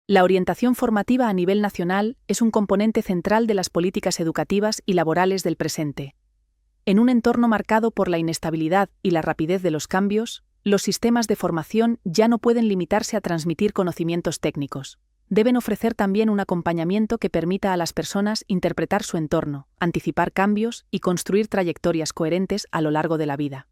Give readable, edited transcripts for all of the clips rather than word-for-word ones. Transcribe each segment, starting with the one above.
La orientación formativa a nivel nacional es un componente central de las políticas educativas y laborales del presente. En un entorno marcado por la inestabilidad y la rapidez de los cambios, los sistemas de formación ya no pueden limitarse a transmitir conocimientos técnicos. Deben ofrecer también un acompañamiento que permita a las personas interpretar su entorno, anticipar cambios y construir trayectorias coherentes a lo largo de la vida.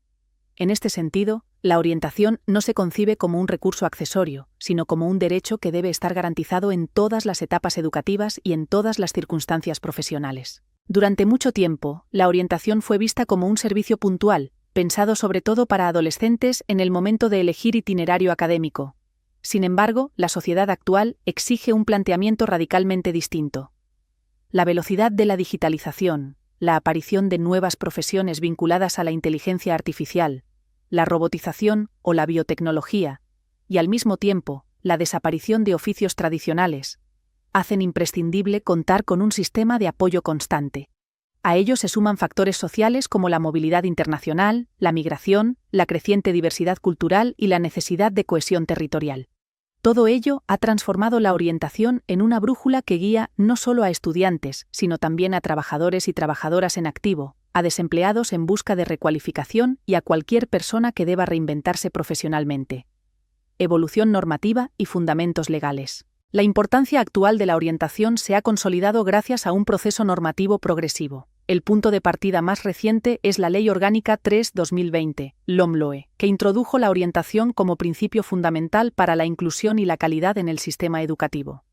En este sentido, la orientación no se concibe como un recurso accesorio, sino como un derecho que debe estar garantizado en todas las etapas educativas y en todas las circunstancias profesionales. Durante mucho tiempo, la orientación fue vista como un servicio puntual, pensado sobre todo para adolescentes en el momento de elegir itinerario académico. Sin embargo, la sociedad actual exige un planteamiento radicalmente distinto. La velocidad de la digitalización, la aparición de nuevas profesiones vinculadas a la inteligencia artificial, la robotización o la biotecnología, y al mismo tiempo, la desaparición de oficios tradicionales, hacen imprescindible contar con un sistema de apoyo constante. A ello se suman factores sociales como la movilidad internacional, la migración, la creciente diversidad cultural y la necesidad de cohesión territorial. Todo ello ha transformado la orientación en una brújula que guía no solo a estudiantes, sino también a trabajadores y trabajadoras en activo, a desempleados en busca de recualificación y a cualquier persona que deba reinventarse profesionalmente. Evolución normativa y fundamentos legales. La importancia actual de la orientación se ha consolidado gracias a un proceso normativo progresivo. El punto de partida más reciente es la Ley Orgánica 3/2020, LOMLOE, que introdujo la orientación como principio fundamental para la inclusión y la calidad en el sistema educativo.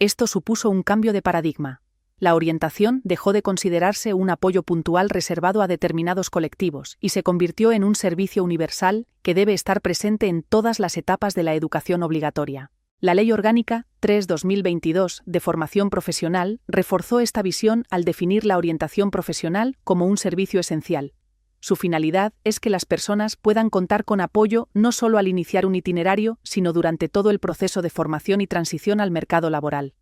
Esto supuso un cambio de paradigma. La orientación dejó de considerarse un apoyo puntual reservado a determinados colectivos y se convirtió en un servicio universal que debe estar presente en todas las etapas de la educación obligatoria. La Ley Orgánica 3/2022 de Formación Profesional reforzó esta visión al definir la orientación profesional como un servicio esencial. Su finalidad es que las personas puedan contar con apoyo no solo al iniciar un itinerario, sino durante todo el proceso de formación y transición al mercado laboral.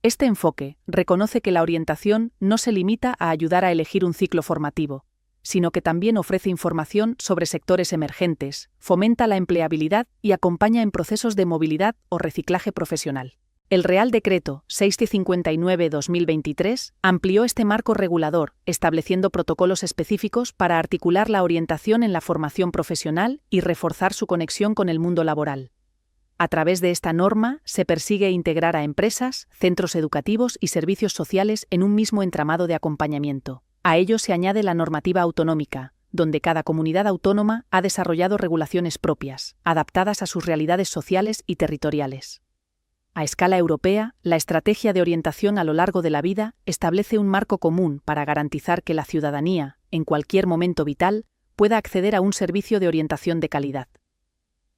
Este enfoque reconoce que la orientación no se limita a ayudar a elegir un ciclo formativo, sino que también ofrece información sobre sectores emergentes, fomenta la empleabilidad y acompaña en procesos de movilidad o reciclaje profesional. El Real Decreto 659/2023 amplió este marco regulador, estableciendo protocolos específicos para articular la orientación en la formación profesional y reforzar su conexión con el mundo laboral. A través de esta norma, se persigue integrar a empresas, centros educativos y servicios sociales en un mismo entramado de acompañamiento. A ello se añade la normativa autonómica, donde cada comunidad autónoma ha desarrollado regulaciones propias, adaptadas a sus realidades sociales y territoriales. A escala europea, la Estrategia de Orientación a lo largo de la vida establece un marco común para garantizar que la ciudadanía, en cualquier momento vital, pueda acceder a un servicio de orientación de calidad.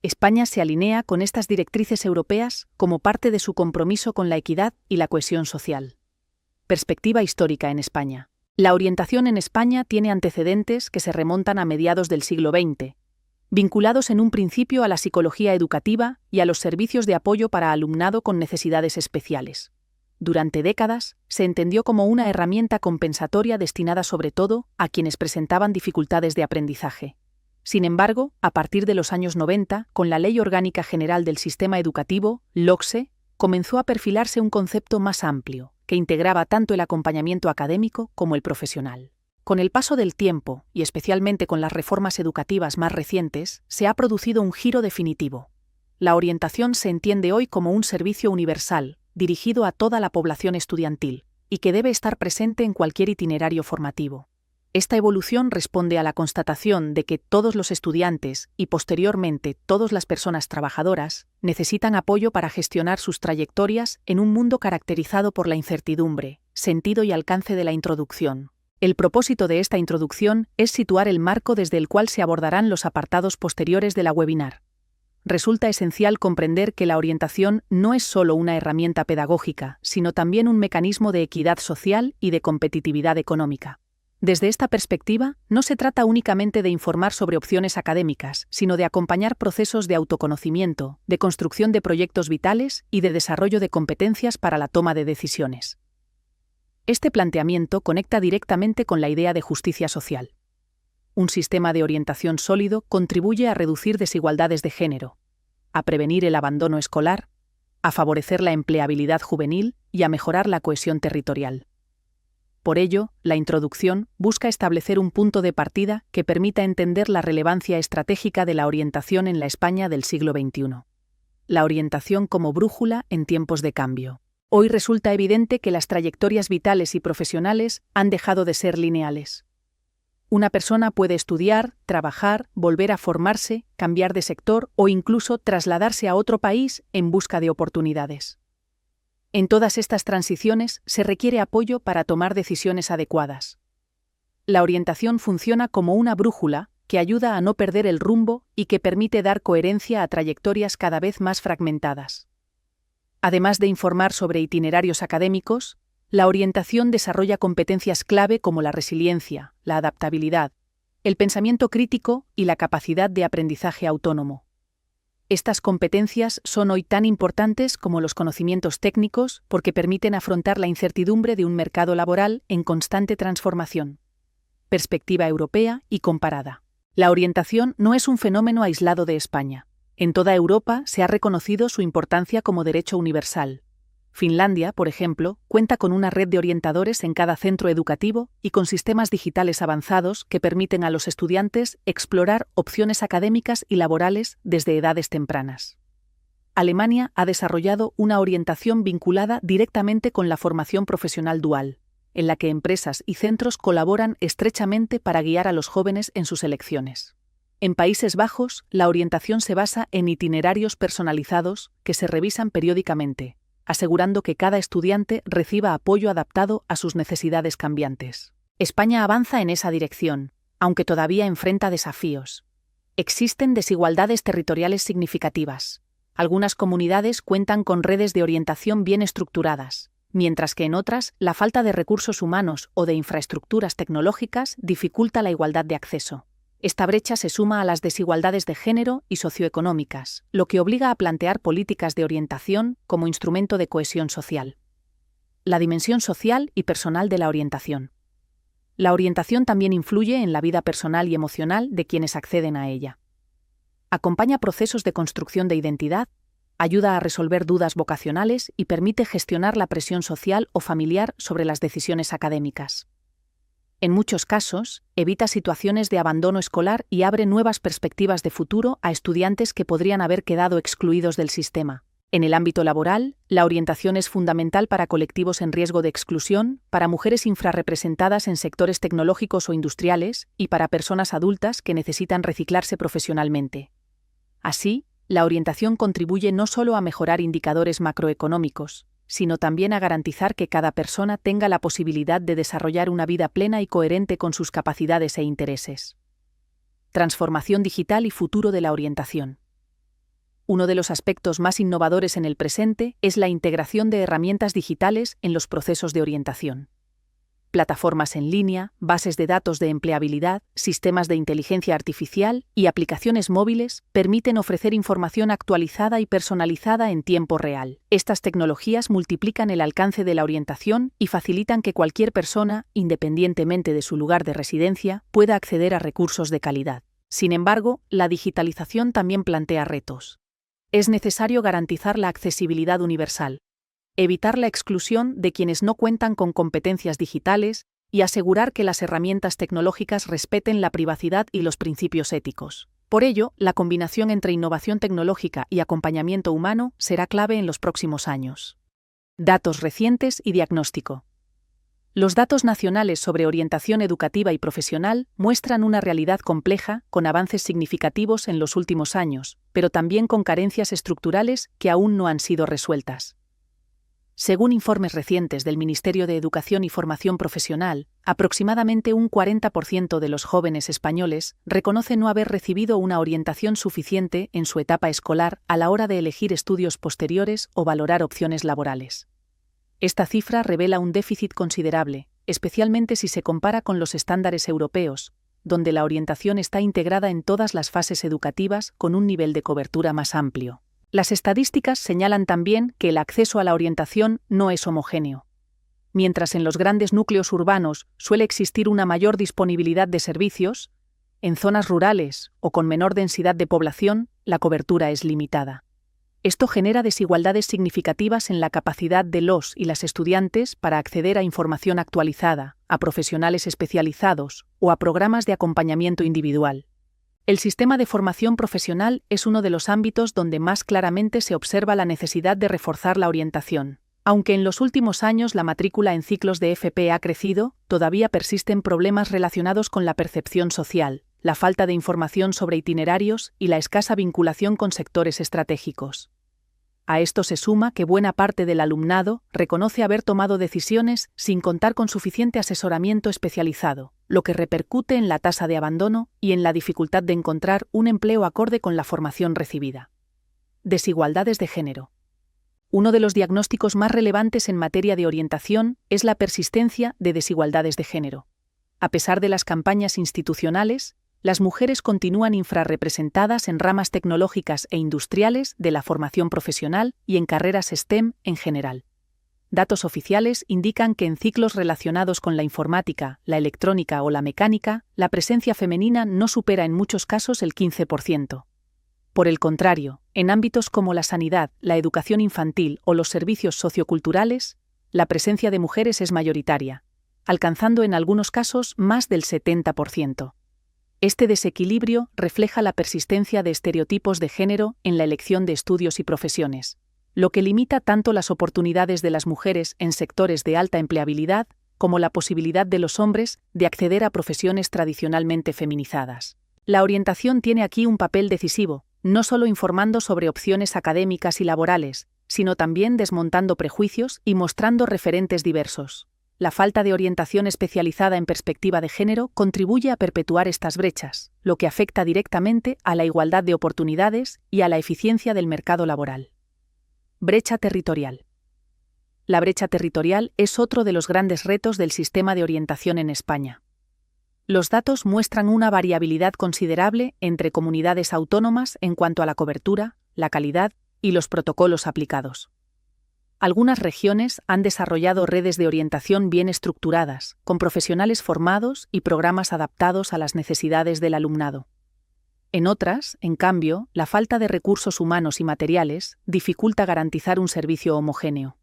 España se alinea con estas directrices europeas como parte de su compromiso con la equidad y la cohesión social. Perspectiva histórica en España. La orientación en España tiene antecedentes que se remontan a mediados del siglo XX, vinculados en un principio a la psicología educativa y a los servicios de apoyo para alumnado con necesidades especiales. Durante décadas, se entendió como una herramienta compensatoria destinada sobre todo a quienes presentaban dificultades de aprendizaje. Sin embargo, a partir de los años 90, con la Ley Orgánica General del Sistema Educativo, LOCSE, comenzó a perfilarse un concepto más amplio, que integraba tanto el acompañamiento académico como el profesional. Con el paso del tiempo, y especialmente con las reformas educativas más recientes, se ha producido un giro definitivo. La orientación se entiende hoy como un servicio universal, dirigido a toda la población estudiantil, y que debe estar presente en cualquier itinerario formativo. Esta evolución responde a la constatación de que todos los estudiantes y posteriormente todas las personas trabajadoras necesitan apoyo para gestionar sus trayectorias en un mundo caracterizado por la incertidumbre, sentido y alcance de la introducción. El propósito de esta introducción es situar el marco desde el cual se abordarán los apartados posteriores de la webinar. Resulta esencial comprender que la orientación no es solo una herramienta pedagógica, sino también un mecanismo de equidad social y de competitividad económica. Desde esta perspectiva, no se trata únicamente de informar sobre opciones académicas, sino de acompañar procesos de autoconocimiento, de construcción de proyectos vitales y de desarrollo de competencias para la toma de decisiones. Este planteamiento conecta directamente con la idea de justicia social. Un sistema de orientación sólido contribuye a reducir desigualdades de género, a prevenir el abandono escolar, a favorecer la empleabilidad juvenil y a mejorar la cohesión territorial. Por ello, la introducción busca establecer un punto de partida que permita entender la relevancia estratégica de la orientación en la España del siglo XXI. La orientación como brújula en tiempos de cambio. Hoy resulta evidente que las trayectorias vitales y profesionales han dejado de ser lineales. Una persona puede estudiar, trabajar, volver a formarse, cambiar de sector o incluso trasladarse a otro país en busca de oportunidades. En todas estas transiciones se requiere apoyo para tomar decisiones adecuadas. La orientación funciona como una brújula que ayuda a no perder el rumbo y que permite dar coherencia a trayectorias cada vez más fragmentadas. Además de informar sobre itinerarios académicos, la orientación desarrolla competencias clave como la resiliencia, la adaptabilidad, el pensamiento crítico y la capacidad de aprendizaje autónomo. Estas competencias son hoy tan importantes como los conocimientos técnicos porque permiten afrontar la incertidumbre de un mercado laboral en constante transformación. Perspectiva europea y comparada. La orientación no es un fenómeno aislado de España. En toda Europa se ha reconocido su importancia como derecho universal. Finlandia, por ejemplo, cuenta con una red de orientadores en cada centro educativo y con sistemas digitales avanzados que permiten a los estudiantes explorar opciones académicas y laborales desde edades tempranas. Alemania ha desarrollado una orientación vinculada directamente con la formación profesional dual, en la que empresas y centros colaboran estrechamente para guiar a los jóvenes en sus elecciones. En Países Bajos, la orientación se basa en itinerarios personalizados que se revisan periódicamente, asegurando que cada estudiante reciba apoyo adaptado a sus necesidades cambiantes. España avanza en esa dirección, aunque todavía enfrenta desafíos. Existen desigualdades territoriales significativas. Algunas comunidades cuentan con redes de orientación bien estructuradas, mientras que en otras la falta de recursos humanos o de infraestructuras tecnológicas dificulta la igualdad de acceso. Esta brecha se suma a las desigualdades de género y socioeconómicas, lo que obliga a plantear políticas de orientación como instrumento de cohesión social. La dimensión social y personal de la orientación. La orientación también influye en la vida personal y emocional de quienes acceden a ella. Acompaña procesos de construcción de identidad, ayuda a resolver dudas vocacionales y permite gestionar la presión social o familiar sobre las decisiones académicas. En muchos casos, evita situaciones de abandono escolar y abre nuevas perspectivas de futuro a estudiantes que podrían haber quedado excluidos del sistema. En el ámbito laboral, la orientación es fundamental para colectivos en riesgo de exclusión, para mujeres infrarrepresentadas en sectores tecnológicos o industriales y para personas adultas que necesitan reciclarse profesionalmente. Así, la orientación contribuye no solo a mejorar indicadores macroeconómicos, sino también a garantizar que cada persona tenga la posibilidad de desarrollar una vida plena y coherente con sus capacidades e intereses. Transformación digital y futuro de la orientación. Uno de los aspectos más innovadores en el presente es la integración de herramientas digitales en los procesos de orientación. Plataformas en línea, bases de datos de empleabilidad, sistemas de inteligencia artificial y aplicaciones móviles permiten ofrecer información actualizada y personalizada en tiempo real. Estas tecnologías multiplican el alcance de la orientación y facilitan que cualquier persona, independientemente de su lugar de residencia, pueda acceder a recursos de calidad. Sin embargo, la digitalización también plantea retos. Es necesario garantizar la accesibilidad universal, evitar la exclusión de quienes no cuentan con competencias digitales y asegurar que las herramientas tecnológicas respeten la privacidad y los principios éticos. Por ello, la combinación entre innovación tecnológica y acompañamiento humano será clave en los próximos años. Datos recientes y diagnóstico. Los datos nacionales sobre orientación educativa y profesional muestran una realidad compleja, con avances significativos en los últimos años, pero también con carencias estructurales que aún no han sido resueltas. Según informes recientes del Ministerio de Educación y Formación Profesional, aproximadamente un 40% de los jóvenes españoles reconoce no haber recibido una orientación suficiente en su etapa escolar a la hora de elegir estudios posteriores o valorar opciones laborales. Esta cifra revela un déficit considerable, especialmente si se compara con los estándares europeos, donde la orientación está integrada en todas las fases educativas con un nivel de cobertura más amplio. Las estadísticas señalan también que el acceso a la orientación no es homogéneo. Mientras en los grandes núcleos urbanos suele existir una mayor disponibilidad de servicios, en zonas rurales o con menor densidad de población, la cobertura es limitada. Esto genera desigualdades significativas en la capacidad de los y las estudiantes para acceder a información actualizada, a profesionales especializados o a programas de acompañamiento individual. El sistema de formación profesional es uno de los ámbitos donde más claramente se observa la necesidad de reforzar la orientación. Aunque en los últimos años la matrícula en ciclos de FP ha crecido, todavía persisten problemas relacionados con la percepción social, la falta de información sobre itinerarios y la escasa vinculación con sectores estratégicos. A esto se suma que buena parte del alumnado reconoce haber tomado decisiones sin contar con suficiente asesoramiento especializado, lo que repercute en la tasa de abandono y en la dificultad de encontrar un empleo acorde con la formación recibida. Desigualdades de género. Uno de los diagnósticos más relevantes en materia de orientación es la persistencia de desigualdades de género. A pesar de las campañas institucionales, las mujeres continúan infrarrepresentadas en ramas tecnológicas e industriales de la formación profesional y en carreras STEM en general. Datos oficiales indican que en ciclos relacionados con la informática, la electrónica o la mecánica, la presencia femenina no supera en muchos casos el 15%. Por el contrario, en ámbitos como la sanidad, la educación infantil o los servicios socioculturales, la presencia de mujeres es mayoritaria, alcanzando en algunos casos más del 70%. Este desequilibrio refleja la persistencia de estereotipos de género en la elección de estudios y profesiones, lo que limita tanto las oportunidades de las mujeres en sectores de alta empleabilidad como la posibilidad de los hombres de acceder a profesiones tradicionalmente feminizadas. La orientación tiene aquí un papel decisivo, no solo informando sobre opciones académicas y laborales, sino también desmontando prejuicios y mostrando referentes diversos. La falta de orientación especializada en perspectiva de género contribuye a perpetuar estas brechas, lo que afecta directamente a la igualdad de oportunidades y a la eficiencia del mercado laboral. Brecha territorial. La brecha territorial es otro de los grandes retos del sistema de orientación en España. Los datos muestran una variabilidad considerable entre comunidades autónomas en cuanto a la cobertura, la calidad y los protocolos aplicados. Algunas regiones han desarrollado redes de orientación bien estructuradas, con profesionales formados y programas adaptados a las necesidades del alumnado. En otras, en cambio, la falta de recursos humanos y materiales dificulta garantizar un servicio homogéneo.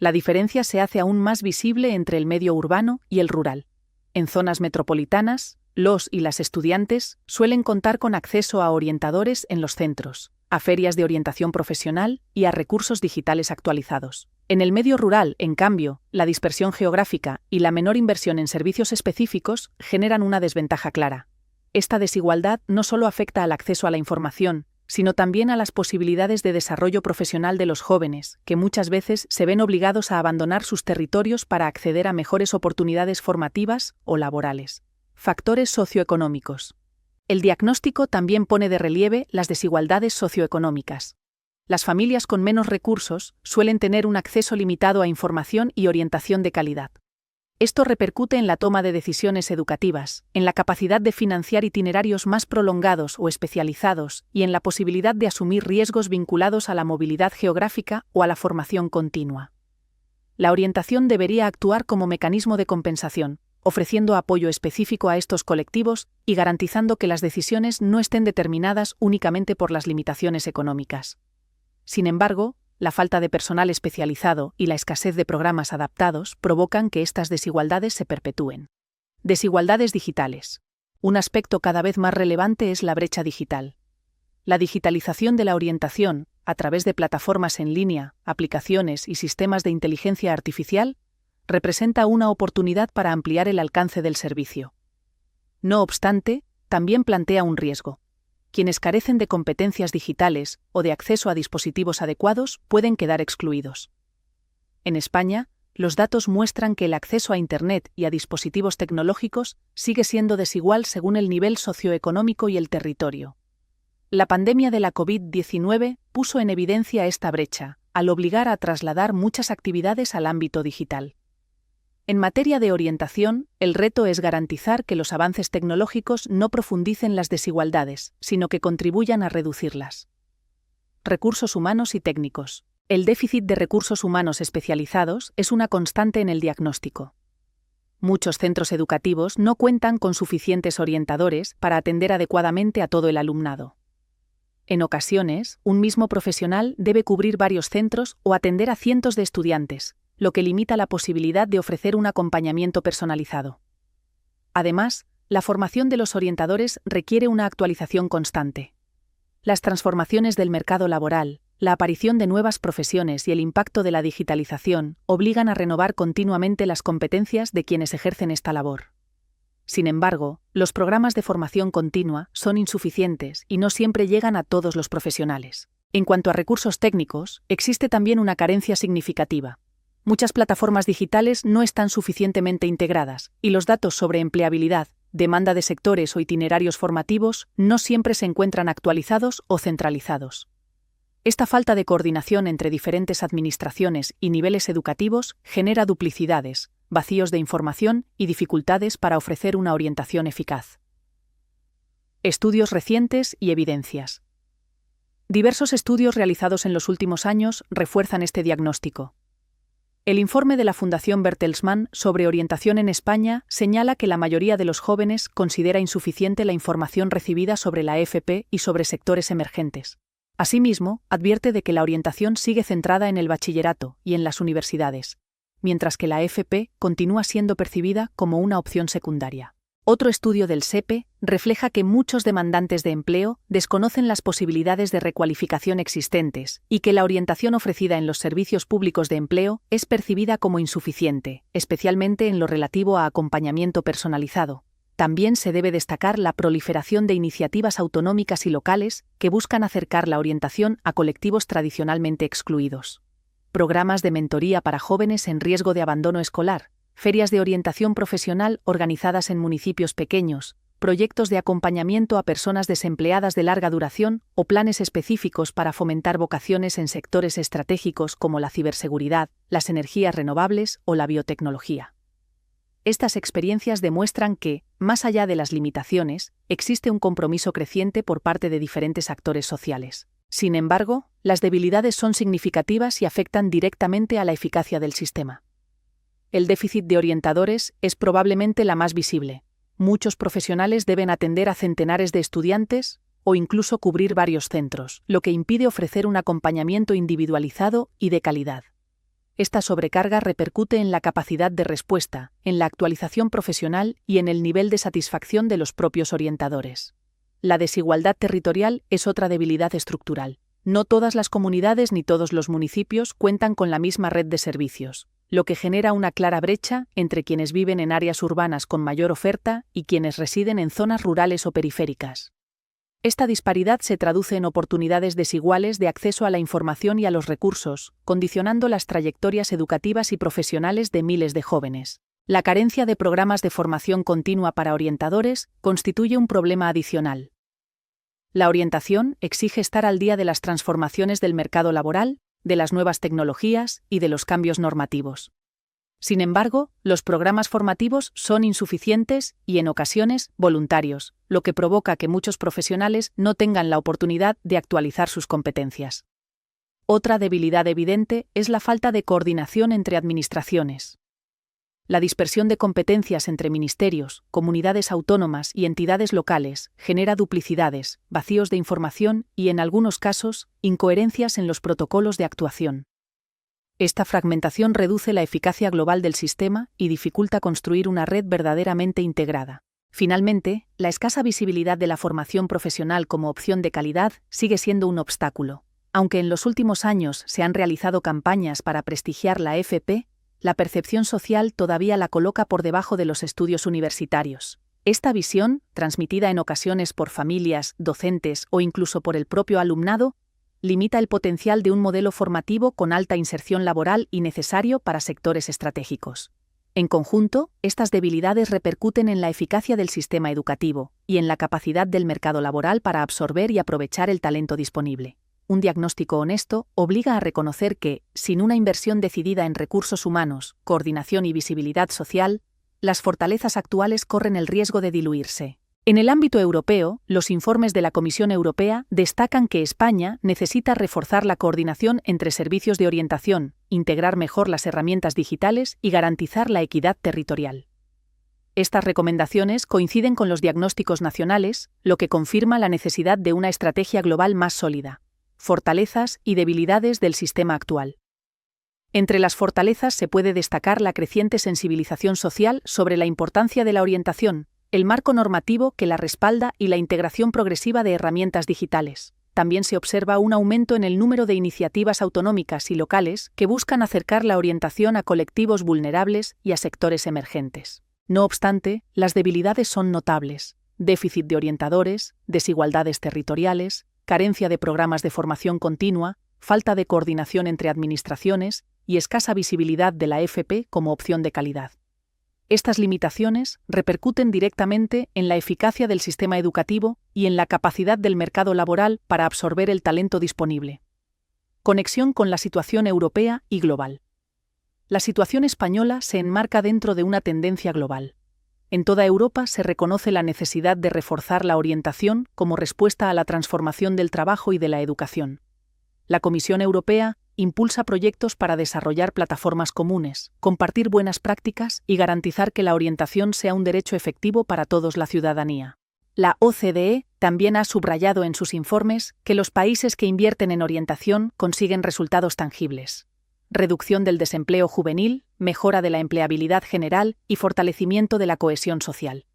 La diferencia se hace aún más visible entre el medio urbano y el rural. En zonas metropolitanas, los y las estudiantes suelen contar con acceso a orientadores en los centros, a ferias de orientación profesional y a recursos digitales actualizados. En el medio rural, en cambio, la dispersión geográfica y la menor inversión en servicios específicos generan una desventaja clara. Esta desigualdad no solo afecta al acceso a la información, sino también a las posibilidades de desarrollo profesional de los jóvenes, que muchas veces se ven obligados a abandonar sus territorios para acceder a mejores oportunidades formativas o laborales. Factores socioeconómicos. El diagnóstico también pone de relieve las desigualdades socioeconómicas. Las familias con menos recursos suelen tener un acceso limitado a información y orientación de calidad. Esto repercute en la toma de decisiones educativas, en la capacidad de financiar itinerarios más prolongados o especializados y en la posibilidad de asumir riesgos vinculados a la movilidad geográfica o a la formación continua. La orientación debería actuar como mecanismo de compensación, ofreciendo apoyo específico a estos colectivos y garantizando que las decisiones no estén determinadas únicamente por las limitaciones económicas. Sin embargo, la falta de personal especializado y la escasez de programas adaptados provocan que estas desigualdades se perpetúen. Desigualdades digitales. Un aspecto cada vez más relevante es la brecha digital. La digitalización de la orientación, a través de plataformas en línea, aplicaciones y sistemas de inteligencia artificial, representa una oportunidad para ampliar el alcance del servicio. No obstante, también plantea un riesgo. Quienes carecen de competencias digitales o de acceso a dispositivos adecuados pueden quedar excluidos. En España, los datos muestran que el acceso a Internet y a dispositivos tecnológicos sigue siendo desigual según el nivel socioeconómico y el territorio. La pandemia de la COVID-19 puso en evidencia esta brecha, al obligar a trasladar muchas actividades al ámbito digital. En materia de orientación, el reto es garantizar que los avances tecnológicos no profundicen las desigualdades, sino que contribuyan a reducirlas. Recursos humanos y técnicos. El déficit de recursos humanos especializados es una constante en el diagnóstico. Muchos centros educativos no cuentan con suficientes orientadores para atender adecuadamente a todo el alumnado. En ocasiones, un mismo profesional debe cubrir varios centros o atender a cientos de estudiantes, lo que limita la posibilidad de ofrecer un acompañamiento personalizado. Además, la formación de los orientadores requiere una actualización constante. Las transformaciones del mercado laboral, la aparición de nuevas profesiones y el impacto de la digitalización obligan a renovar continuamente las competencias de quienes ejercen esta labor. Sin embargo, los programas de formación continua son insuficientes y no siempre llegan a todos los profesionales. En cuanto a recursos técnicos, existe también una carencia significativa. Muchas plataformas digitales no están suficientemente integradas y los datos sobre empleabilidad, demanda de sectores o itinerarios formativos no siempre se encuentran actualizados o centralizados. Esta falta de coordinación entre diferentes administraciones y niveles educativos genera duplicidades, vacíos de información y dificultades para ofrecer una orientación eficaz. Estudios recientes y evidencias. Diversos estudios realizados en los últimos años refuerzan este diagnóstico. El informe de la Fundación Bertelsmann sobre orientación en España señala que la mayoría de los jóvenes considera insuficiente la información recibida sobre la AFP y sobre sectores emergentes. Asimismo, advierte de que la orientación sigue centrada en el bachillerato y en las universidades, mientras que la AFP continúa siendo percibida como una opción secundaria. Otro estudio del SEPE refleja que muchos demandantes de empleo desconocen las posibilidades de recualificación existentes y que la orientación ofrecida en los servicios públicos de empleo es percibida como insuficiente, especialmente en lo relativo a acompañamiento personalizado. También se debe destacar la proliferación de iniciativas autonómicas y locales que buscan acercar la orientación a colectivos tradicionalmente excluidos. Programas de mentoría para jóvenes en riesgo de abandono escolar, ferias de orientación profesional organizadas en municipios pequeños, proyectos de acompañamiento a personas desempleadas de larga duración o planes específicos para fomentar vocaciones en sectores estratégicos como la ciberseguridad, las energías renovables o la biotecnología. Estas experiencias demuestran que, más allá de las limitaciones, existe un compromiso creciente por parte de diferentes actores sociales. Sin embargo, las debilidades son significativas y afectan directamente a la eficacia del sistema. El déficit de orientadores es probablemente la más visible. Muchos profesionales deben atender a centenares de estudiantes o incluso cubrir varios centros, lo que impide ofrecer un acompañamiento individualizado y de calidad. Esta sobrecarga repercute en la capacidad de respuesta, en la actualización profesional y en el nivel de satisfacción de los propios orientadores. La desigualdad territorial es otra debilidad estructural. No todas las comunidades ni todos los municipios cuentan con la misma red de servicios, lo que genera una clara brecha entre quienes viven en áreas urbanas con mayor oferta y quienes residen en zonas rurales o periféricas. Esta disparidad se traduce en oportunidades desiguales de acceso a la información y a los recursos, condicionando las trayectorias educativas y profesionales de miles de jóvenes. La carencia de programas de formación continua para orientadores constituye un problema adicional. La orientación exige estar al día de las transformaciones del mercado laboral, de las nuevas tecnologías y de los cambios normativos. Sin embargo, los programas formativos son insuficientes y, en ocasiones, voluntarios, lo que provoca que muchos profesionales no tengan la oportunidad de actualizar sus competencias. Otra debilidad evidente es la falta de coordinación entre administraciones. La dispersión de competencias entre ministerios, comunidades autónomas y entidades locales genera duplicidades, vacíos de información y, en algunos casos, incoherencias en los protocolos de actuación. Esta fragmentación reduce la eficacia global del sistema y dificulta construir una red verdaderamente integrada. Finalmente, la escasa visibilidad de la formación profesional como opción de calidad sigue siendo un obstáculo. Aunque en los últimos años se han realizado campañas para prestigiar la AFP, la percepción social todavía la coloca por debajo de los estudios universitarios. Esta visión, transmitida en ocasiones por familias, docentes o incluso por el propio alumnado, limita el potencial de un modelo formativo con alta inserción laboral y necesario para sectores estratégicos. En conjunto, estas debilidades repercuten en la eficacia del sistema educativo y en la capacidad del mercado laboral para absorber y aprovechar el talento disponible. Un diagnóstico honesto obliga a reconocer que, sin una inversión decidida en recursos humanos, coordinación y visibilidad social, las fortalezas actuales corren el riesgo de diluirse. En el ámbito europeo, los informes de la Comisión Europea destacan que España necesita reforzar la coordinación entre servicios de orientación, integrar mejor las herramientas digitales y garantizar la equidad territorial. Estas recomendaciones coinciden con los diagnósticos nacionales, lo que confirma la necesidad de una estrategia global más sólida. Fortalezas y debilidades del sistema actual. Entre las fortalezas se puede destacar la creciente sensibilización social sobre la importancia de la orientación, el marco normativo que la respalda y la integración progresiva de herramientas digitales. También se observa un aumento en el número de iniciativas autonómicas y locales que buscan acercar la orientación a colectivos vulnerables y a sectores emergentes. No obstante, las debilidades son notables: déficit de orientadores, desigualdades territoriales, carencia de programas de formación continua, falta de coordinación entre administraciones y escasa visibilidad de la FP como opción de calidad. Estas limitaciones repercuten directamente en la eficacia del sistema educativo y en la capacidad del mercado laboral para absorber el talento disponible. Conexión con la situación europea y global. La situación española se enmarca dentro de una tendencia global. En toda Europa se reconoce la necesidad de reforzar la orientación como respuesta a la transformación del trabajo y de la educación. La Comisión Europea impulsa proyectos para desarrollar plataformas comunes, compartir buenas prácticas y garantizar que la orientación sea un derecho efectivo para todos la ciudadanía. La OCDE también ha subrayado en sus informes que los países que invierten en orientación consiguen resultados tangibles: reducción del desempleo juvenil, mejora de la empleabilidad general y fortalecimiento de la cohesión social.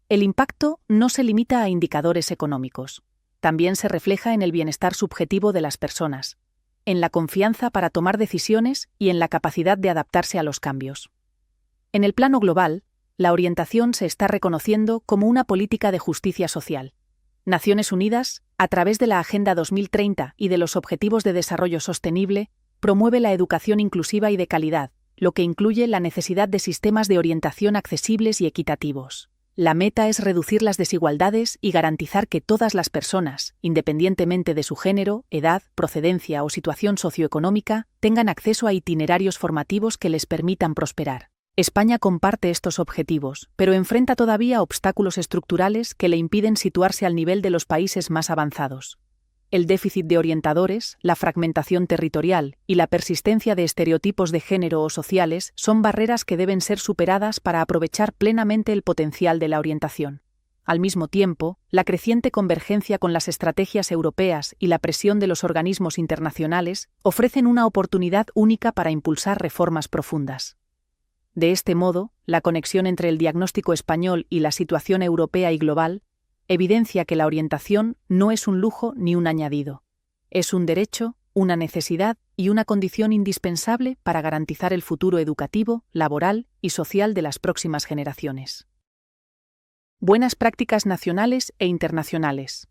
El impacto no se limita a indicadores económicos. También se refleja en el bienestar subjetivo de las personas, en la confianza para tomar decisiones y en la capacidad de adaptarse a los cambios. En el plano global, la orientación se está reconociendo como una política de justicia social. Naciones Unidas, a través de la Agenda 2030 y de los Objetivos de Desarrollo Sostenible, promueve la educación inclusiva y de calidad, lo que incluye la necesidad de sistemas de orientación accesibles y equitativos. La meta es reducir las desigualdades y garantizar que todas las personas, independientemente de su género, edad, procedencia o situación socioeconómica, tengan acceso a itinerarios formativos que les permitan prosperar. España comparte estos objetivos, pero enfrenta todavía obstáculos estructurales que le impiden situarse al nivel de los países más avanzados. El déficit de orientadores, la fragmentación territorial y la persistencia de estereotipos de género o sociales son barreras que deben ser superadas para aprovechar plenamente el potencial de la orientación. Al mismo tiempo, la creciente convergencia con las estrategias europeas y la presión de los organismos internacionales ofrecen una oportunidad única para impulsar reformas profundas. De este modo, la conexión entre el diagnóstico español y la situación europea y global evidencia que la orientación no es un lujo ni un añadido. Es un derecho, una necesidad y una condición indispensable para garantizar el futuro educativo, laboral y social de las próximas generaciones. Buenas prácticas nacionales e internacionales.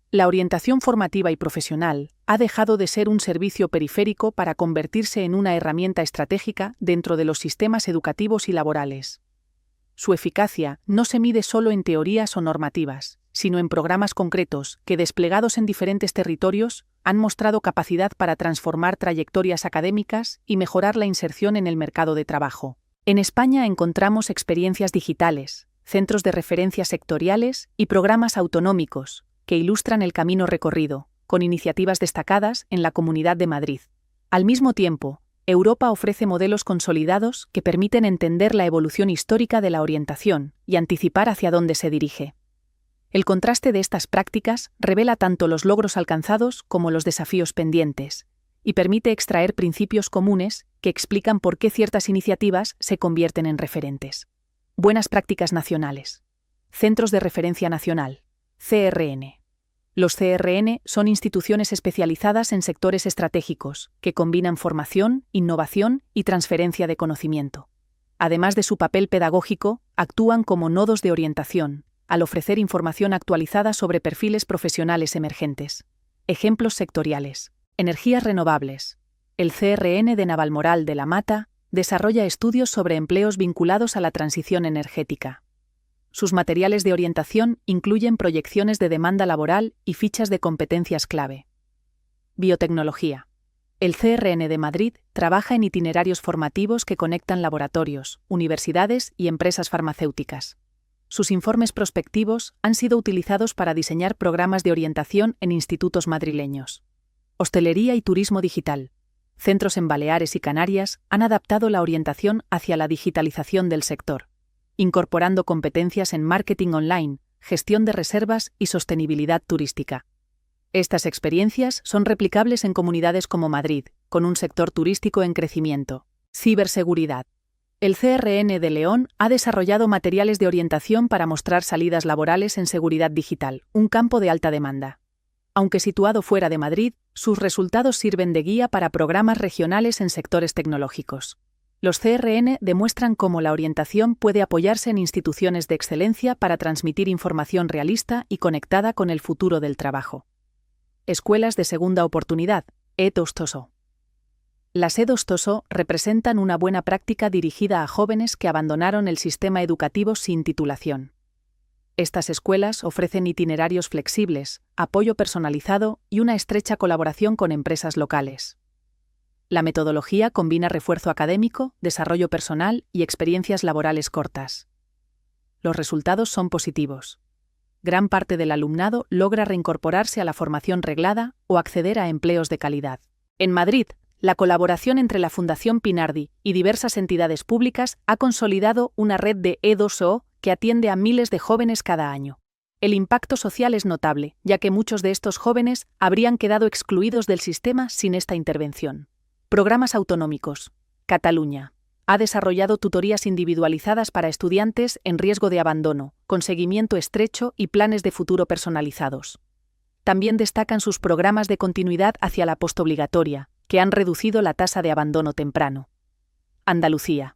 La orientación formativa y profesional ha dejado de ser un servicio periférico para convertirse en una herramienta estratégica dentro de los sistemas educativos y laborales. Su eficacia no se mide solo en teorías o normativas, sino en programas concretos que, desplegados en diferentes territorios, han mostrado capacidad para transformar trayectorias académicas y mejorar la inserción en el mercado de trabajo. En España encontramos experiencias digitales, centros de referencia sectoriales y programas autonómicos que ilustran el camino recorrido, con iniciativas destacadas en la Comunidad de Madrid. Al mismo tiempo, Europa ofrece modelos consolidados que permiten entender la evolución histórica de la orientación y anticipar hacia dónde se dirige. El contraste de estas prácticas revela tanto los logros alcanzados como los desafíos pendientes, y permite extraer principios comunes que explican por qué ciertas iniciativas se convierten en referentes. Buenas prácticas nacionales. Centros de Referencia Nacional, CRN. Los CRN son instituciones especializadas en sectores estratégicos que combinan formación, innovación y transferencia de conocimiento. Además de su papel pedagógico, actúan como nodos de orientación, al ofrecer información actualizada sobre perfiles profesionales emergentes. Ejemplos sectoriales. Energías renovables. El CRN de Navalmoral de la Mata desarrolla estudios sobre empleos vinculados a la transición energética. Sus materiales de orientación incluyen proyecciones de demanda laboral y fichas de competencias clave. Biotecnología. El CRN de Madrid trabaja en itinerarios formativos que conectan laboratorios, universidades y empresas farmacéuticas. Sus informes prospectivos han sido utilizados para diseñar programas de orientación en institutos madrileños. Hostelería y turismo digital. Centros en Baleares y Canarias han adaptado la orientación hacia la digitalización del sector. incorporando competencias en marketing online, gestión de reservas y sostenibilidad turística. Estas experiencias son replicables en comunidades como Madrid, con un sector turístico en crecimiento. Ciberseguridad. El CRN de León ha desarrollado materiales de orientación para mostrar salidas laborales en seguridad digital, un campo de alta demanda. Aunque situado fuera de Madrid, sus resultados sirven de guía para programas regionales en sectores tecnológicos. Los CRN demuestran cómo la orientación puede apoyarse en instituciones de excelencia para transmitir información realista y conectada con el futuro del trabajo. Escuelas de segunda oportunidad, E2TOSO. Las E2TOSO representan una buena práctica dirigida a jóvenes que abandonaron el sistema educativo sin titulación. Estas escuelas ofrecen itinerarios flexibles, apoyo personalizado y una estrecha colaboración con empresas locales. La metodología combina refuerzo académico, desarrollo personal y experiencias laborales cortas. Los resultados son positivos. Gran parte del alumnado logra reincorporarse a la formación reglada o acceder a empleos de calidad. En Madrid, la colaboración entre la Fundación Pinardi y diversas entidades públicas ha consolidado una red de E2O que atiende a miles de jóvenes cada año. El impacto social es notable, ya que muchos de estos jóvenes habrían quedado excluidos del sistema sin esta intervención. Programas autonómicos. Cataluña. Ha desarrollado tutorías individualizadas para estudiantes en riesgo de abandono, con seguimiento estrecho y planes de futuro personalizados. También destacan sus programas de continuidad hacia la postobligatoria, que han reducido la tasa de abandono temprano. Andalucía.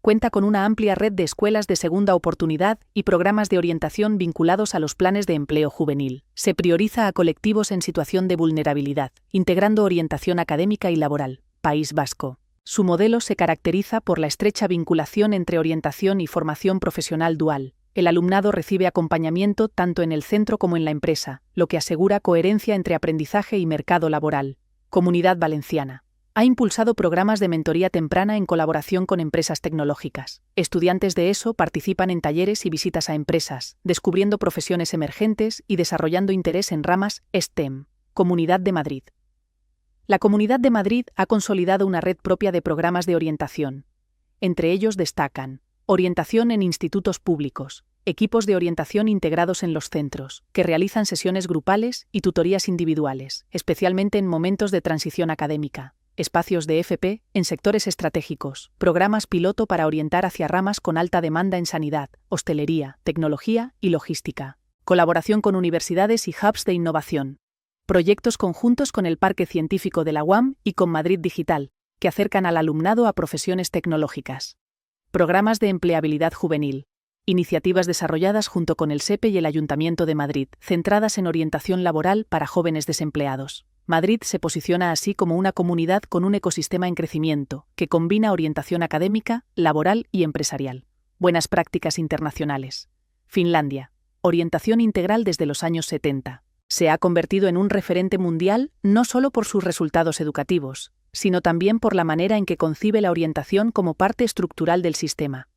Cuenta con una amplia red de escuelas de segunda oportunidad y programas de orientación vinculados a los planes de empleo juvenil. Se prioriza a colectivos en situación de vulnerabilidad, integrando orientación académica y laboral. País Vasco. Su modelo se caracteriza por la estrecha vinculación entre orientación y formación profesional dual. El alumnado recibe acompañamiento tanto en el centro como en la empresa, lo que asegura coherencia entre aprendizaje y mercado laboral. Comunidad Valenciana. Ha impulsado programas de mentoría temprana en colaboración con empresas tecnológicas. Estudiantes de ESO participan en talleres y visitas a empresas, descubriendo profesiones emergentes y desarrollando interés en ramas STEM. Comunidad de Madrid. La Comunidad de Madrid ha consolidado una red propia de programas de orientación. Entre ellos destacan orientación en institutos públicos, equipos de orientación integrados en los centros, que realizan sesiones grupales y tutorías individuales, especialmente en momentos de transición académica, espacios de FP en sectores estratégicos, programas piloto para orientar hacia ramas con alta demanda en sanidad, hostelería, tecnología y logística, colaboración con universidades y hubs de innovación. Proyectos conjuntos con el Parque Científico de la UAM y con Madrid Digital, que acercan al alumnado a profesiones tecnológicas. Programas de empleabilidad juvenil. Iniciativas desarrolladas junto con el SEPE y el Ayuntamiento de Madrid, centradas en orientación laboral para jóvenes desempleados. Madrid se posiciona así como una comunidad con un ecosistema en crecimiento, que combina orientación académica, laboral y empresarial. Buenas prácticas internacionales. Finlandia. Orientación integral desde los años 70. Se ha convertido en un referente mundial no solo por sus resultados educativos, sino también por la manera en que concibe la orientación como parte estructural del sistema.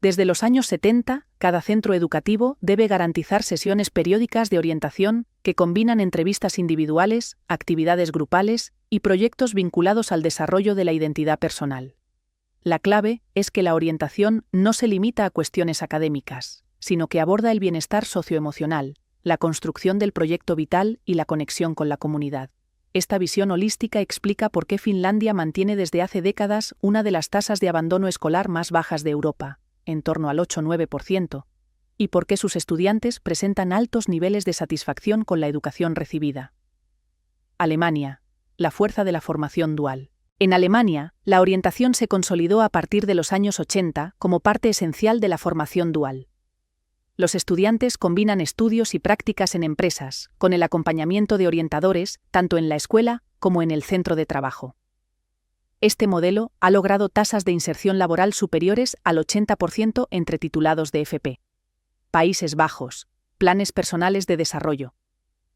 Desde los años 70, cada centro educativo debe garantizar sesiones periódicas de orientación que combinan entrevistas individuales, actividades grupales y proyectos vinculados al desarrollo de la identidad personal. La clave es que la orientación no se limita a cuestiones académicas, sino que aborda el bienestar socioemocional, la construcción del proyecto vital y la conexión con la comunidad. Esta visión holística explica por qué Finlandia mantiene desde hace décadas una de las tasas de abandono escolar más bajas de Europa, en torno al 8-9%, y por qué sus estudiantes presentan altos niveles de satisfacción con la educación recibida. Alemania. La fuerza de la formación dual. En Alemania, la orientación se consolidó a partir de los años 80 como parte esencial de la formación dual. Los estudiantes combinan estudios y prácticas en empresas, con el acompañamiento de orientadores, tanto en la escuela como en el centro de trabajo. Este modelo ha logrado tasas de inserción laboral superiores al 80% entre titulados de FP. Países Bajos. Planes personales de desarrollo.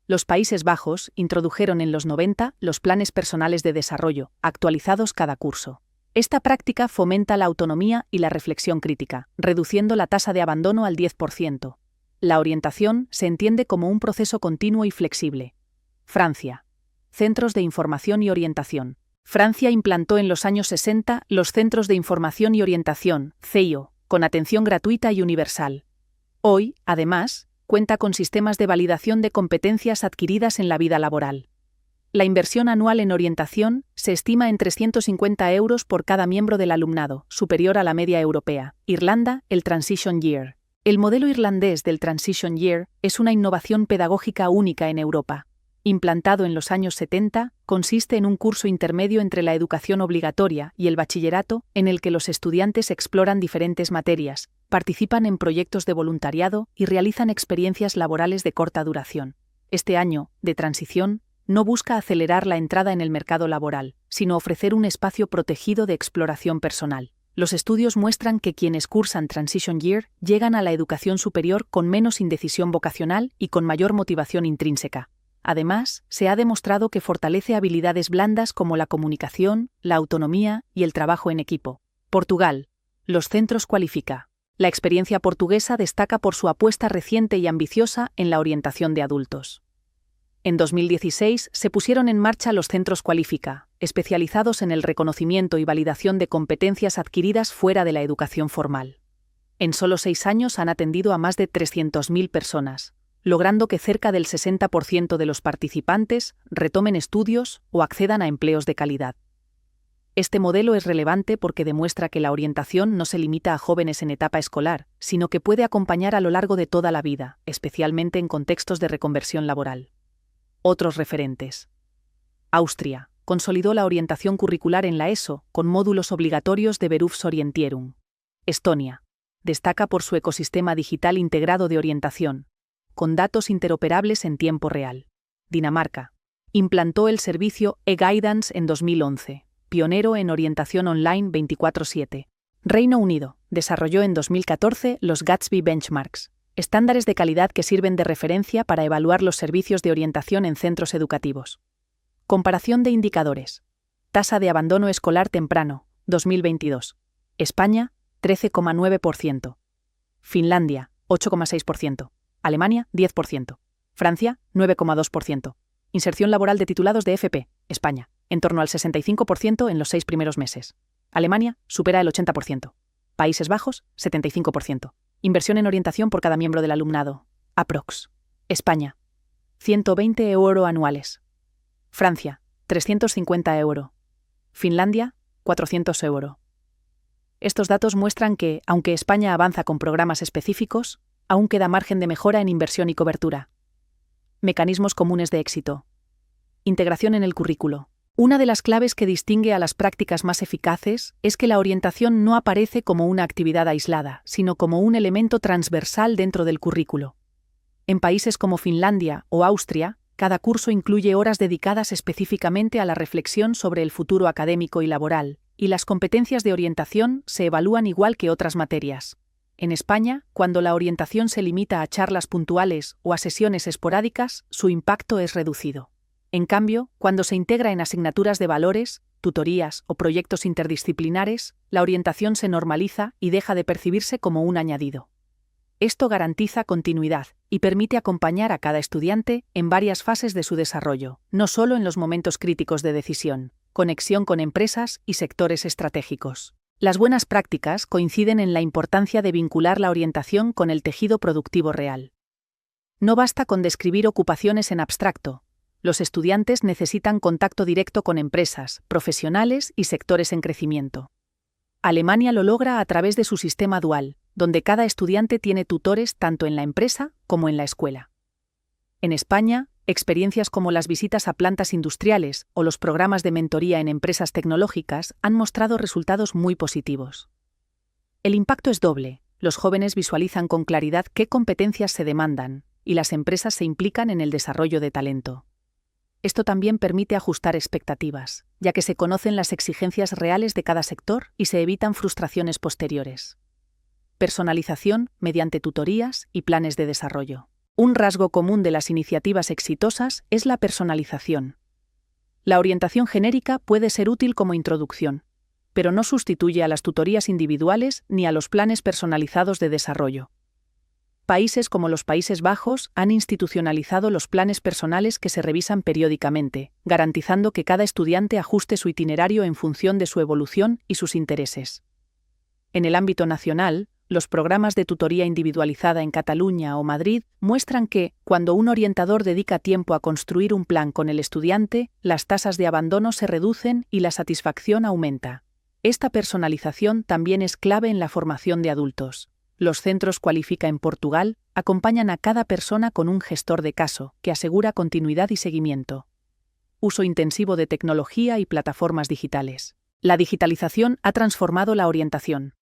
Los Países Bajos introdujeron en los 90 los planes personales de desarrollo, actualizados cada curso. Esta práctica fomenta la autonomía y la reflexión crítica, reduciendo la tasa de abandono al 10%. La orientación se entiende como un proceso continuo y flexible. Francia. Centros de información y orientación. Francia implantó en los años 60 los Centros de Información y Orientación, CEIO, con atención gratuita y universal. Hoy, además, cuenta con sistemas de validación de competencias adquiridas en la vida laboral. La inversión anual en orientación se estima en 350 € por cada miembro del alumnado, superior a la media europea. Irlanda, el Transition Year. El modelo irlandés del Transition Year es una innovación pedagógica única en Europa. Implantado en los años 70, consiste en un curso intermedio entre la educación obligatoria y el bachillerato, en el que los estudiantes exploran diferentes materias, participan en proyectos de voluntariado y realizan experiencias laborales de corta duración. Este año, de transición, no busca acelerar la entrada en el mercado laboral, sino ofrecer un espacio protegido de exploración personal. Los estudios muestran que quienes cursan Transition Year llegan a la educación superior con menos indecisión vocacional y con mayor motivación intrínseca. Además, se ha demostrado que fortalece habilidades blandas como la comunicación, la autonomía y el trabajo en equipo. Portugal. Los centros Cualifica. La experiencia portuguesa destaca por su apuesta reciente y ambiciosa en la orientación de adultos. En 2016 se pusieron en marcha los centros Cualifica, especializados en el reconocimiento y validación de competencias adquiridas fuera de la educación formal. En solo 6 años han atendido a más de 300.000 personas, logrando que cerca del 60% de los participantes retomen estudios o accedan a empleos de calidad. Este modelo es relevante porque demuestra que la orientación no se limita a jóvenes en etapa escolar, sino que puede acompañar a lo largo de toda la vida, especialmente en contextos de reconversión laboral. Otros referentes. Austria consolidó la orientación curricular en la ESO con módulos obligatorios de Berufsorientierung. Estonia destaca por su ecosistema digital integrado de orientación, con datos interoperables en tiempo real. Dinamarca implantó el servicio e-Guidance en 2011, pionero en orientación online 24/7. Reino Unido desarrolló en 2014 los Gatsby Benchmarks, estándares de calidad que sirven de referencia para evaluar los servicios de orientación en centros educativos. Comparación de indicadores. Tasa de abandono escolar temprano, 2022. España, 13,9%. Finlandia, 8,6%. Alemania, 10%. Francia, 9,2%. Inserción laboral de titulados de FP, España, en torno al 65% en los 6 primeros meses. Alemania, supera el 80%. Países Bajos, 75%. Inversión en orientación por cada miembro del alumnado. Aprox. España. 120 € anuales. Francia. 350 €. Finlandia. 400 €. Estos datos muestran que, aunque España avanza con programas específicos, aún queda margen de mejora en inversión y cobertura. Mecanismos comunes de éxito. Integración en el currículo. Una de las claves que distingue a las prácticas más eficaces es que la orientación no aparece como una actividad aislada, sino como un elemento transversal dentro del currículo. En países como Finlandia o Austria, cada curso incluye horas dedicadas específicamente a la reflexión sobre el futuro académico y laboral, y las competencias de orientación se evalúan igual que otras materias. En España, cuando la orientación se limita a charlas puntuales o a sesiones esporádicas, su impacto es reducido. En cambio, cuando se integra en asignaturas de valores, tutorías o proyectos interdisciplinares, la orientación se normaliza y deja de percibirse como un añadido. Esto garantiza continuidad y permite acompañar a cada estudiante en varias fases de su desarrollo, no solo en los momentos críticos de decisión, conexión con empresas y sectores estratégicos. Las buenas prácticas coinciden en la importancia de vincular la orientación con el tejido productivo real. No basta con describir ocupaciones en abstracto. Los estudiantes necesitan contacto directo con empresas, profesionales y sectores en crecimiento. Alemania lo logra a través de su sistema dual, donde cada estudiante tiene tutores tanto en la empresa como en la escuela. En España, experiencias como las visitas a plantas industriales o los programas de mentoría en empresas tecnológicas han mostrado resultados muy positivos. El impacto es doble. Los jóvenes visualizan con claridad qué competencias se demandan, y las empresas se implican en el desarrollo de talento. Esto también permite ajustar expectativas, ya que se conocen las exigencias reales de cada sector y se evitan frustraciones posteriores. Personalización mediante tutorías y planes de desarrollo. Un rasgo común de las iniciativas exitosas es la personalización. La orientación genérica puede ser útil como introducción, pero no sustituye a las tutorías individuales ni a los planes personalizados de desarrollo. Países como los Países Bajos han institucionalizado los planes personales que se revisan periódicamente, garantizando que cada estudiante ajuste su itinerario en función de su evolución y sus intereses. En el ámbito nacional, Los programas de tutoría individualizada en Cataluña o Madrid muestran que, cuando un orientador dedica tiempo a construir un plan con el estudiante, las tasas de abandono se reducen y la satisfacción aumenta. Esta personalización también es clave en la formación de adultos. Los centros Cualifica en Portugal acompañan a cada persona con un gestor de caso que asegura continuidad y seguimiento. Uso intensivo de tecnología y plataformas digitales. La digitalización ha transformado la orientación.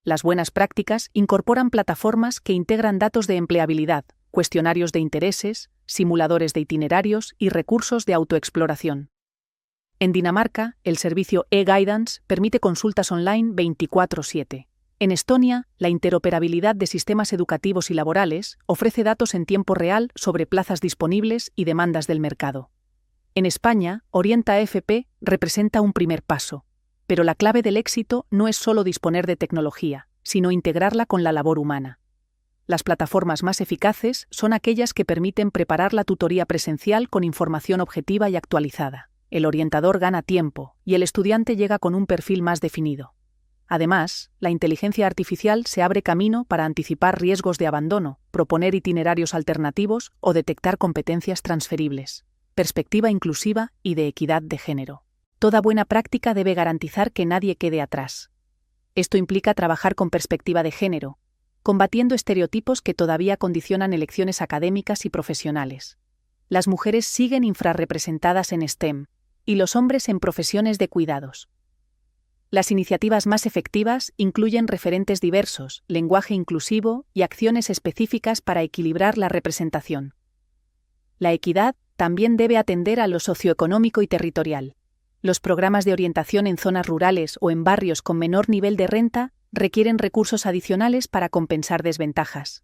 Las buenas prácticas incorporan plataformas que integran datos de empleabilidad, cuestionarios de intereses, simuladores de itinerarios y recursos de autoexploración. En Dinamarca, el servicio e-Guidance permite consultas online 24/7. En Estonia, la interoperabilidad de sistemas educativos y laborales ofrece datos en tiempo real sobre plazas disponibles y demandas del mercado. En España, Orienta FP representa un primer paso, pero la clave del éxito no es solo disponer de tecnología, sino integrarla con la labor humana. Las plataformas más eficaces son aquellas que permiten preparar la tutoría presencial con información objetiva y actualizada. El orientador gana tiempo y el estudiante llega con un perfil más definido. Además, la inteligencia artificial se abre camino para anticipar riesgos de abandono, proponer itinerarios alternativos o detectar competencias transferibles. Perspectiva inclusiva y de equidad de género. Toda buena práctica debe garantizar que nadie quede atrás. Esto implica trabajar con perspectiva de género, combatiendo estereotipos que todavía condicionan elecciones académicas y profesionales. Las mujeres siguen infrarrepresentadas en STEM y los hombres en profesiones de cuidados. Las iniciativas más efectivas incluyen referentes diversos, lenguaje inclusivo y acciones específicas para equilibrar la representación. La equidad también debe atender a lo socioeconómico y territorial. Los programas de orientación en zonas rurales o en barrios con menor nivel de renta requieren recursos adicionales para compensar desventajas.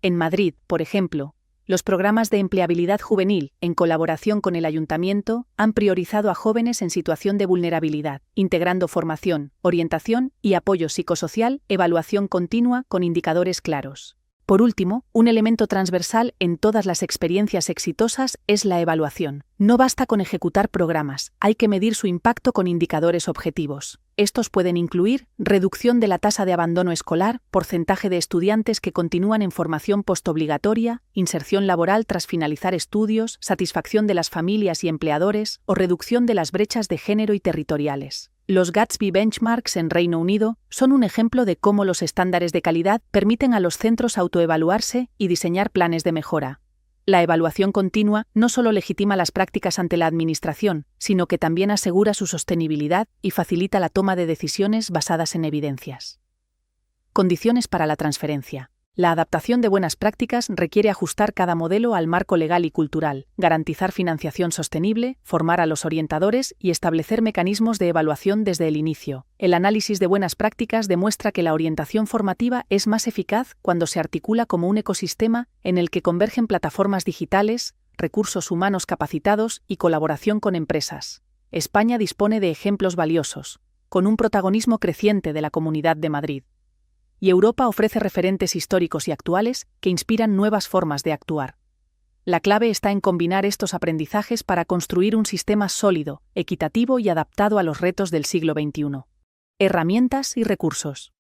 En Madrid, por ejemplo, los programas de empleabilidad juvenil, en colaboración con el ayuntamiento, han priorizado a jóvenes en situación de vulnerabilidad, integrando formación, orientación y apoyo psicosocial, evaluación continua con indicadores claros. Por último, un elemento transversal en todas las experiencias exitosas es la evaluación. No basta con ejecutar programas, hay que medir su impacto con indicadores objetivos. Estos pueden incluir reducción de la tasa de abandono escolar, porcentaje de estudiantes que continúan en formación postobligatoria, inserción laboral tras finalizar estudios, satisfacción de las familias y empleadores, o reducción de las brechas de género y territoriales. Los Gatsby Benchmarks en Reino Unido son un ejemplo de cómo los estándares de calidad permiten a los centros autoevaluarse y diseñar planes de mejora. La evaluación continua no solo legitima las prácticas ante la administración, sino que también asegura su sostenibilidad y facilita la toma de decisiones basadas en evidencias. Condiciones para la transferencia. La adaptación de buenas prácticas requiere ajustar cada modelo al marco legal y cultural, garantizar financiación sostenible, formar a los orientadores y establecer mecanismos de evaluación desde el inicio. El análisis de buenas prácticas demuestra que la orientación formativa es más eficaz cuando se articula como un ecosistema en el que convergen plataformas digitales, recursos humanos capacitados y colaboración con empresas. España dispone de ejemplos valiosos, con un protagonismo creciente de la Comunidad de Madrid. Y Europa ofrece referentes históricos y actuales que inspiran nuevas formas de actuar. La clave está en combinar estos aprendizajes para construir un sistema sólido, equitativo y adaptado a los retos del siglo XXI. Herramientas y recursos.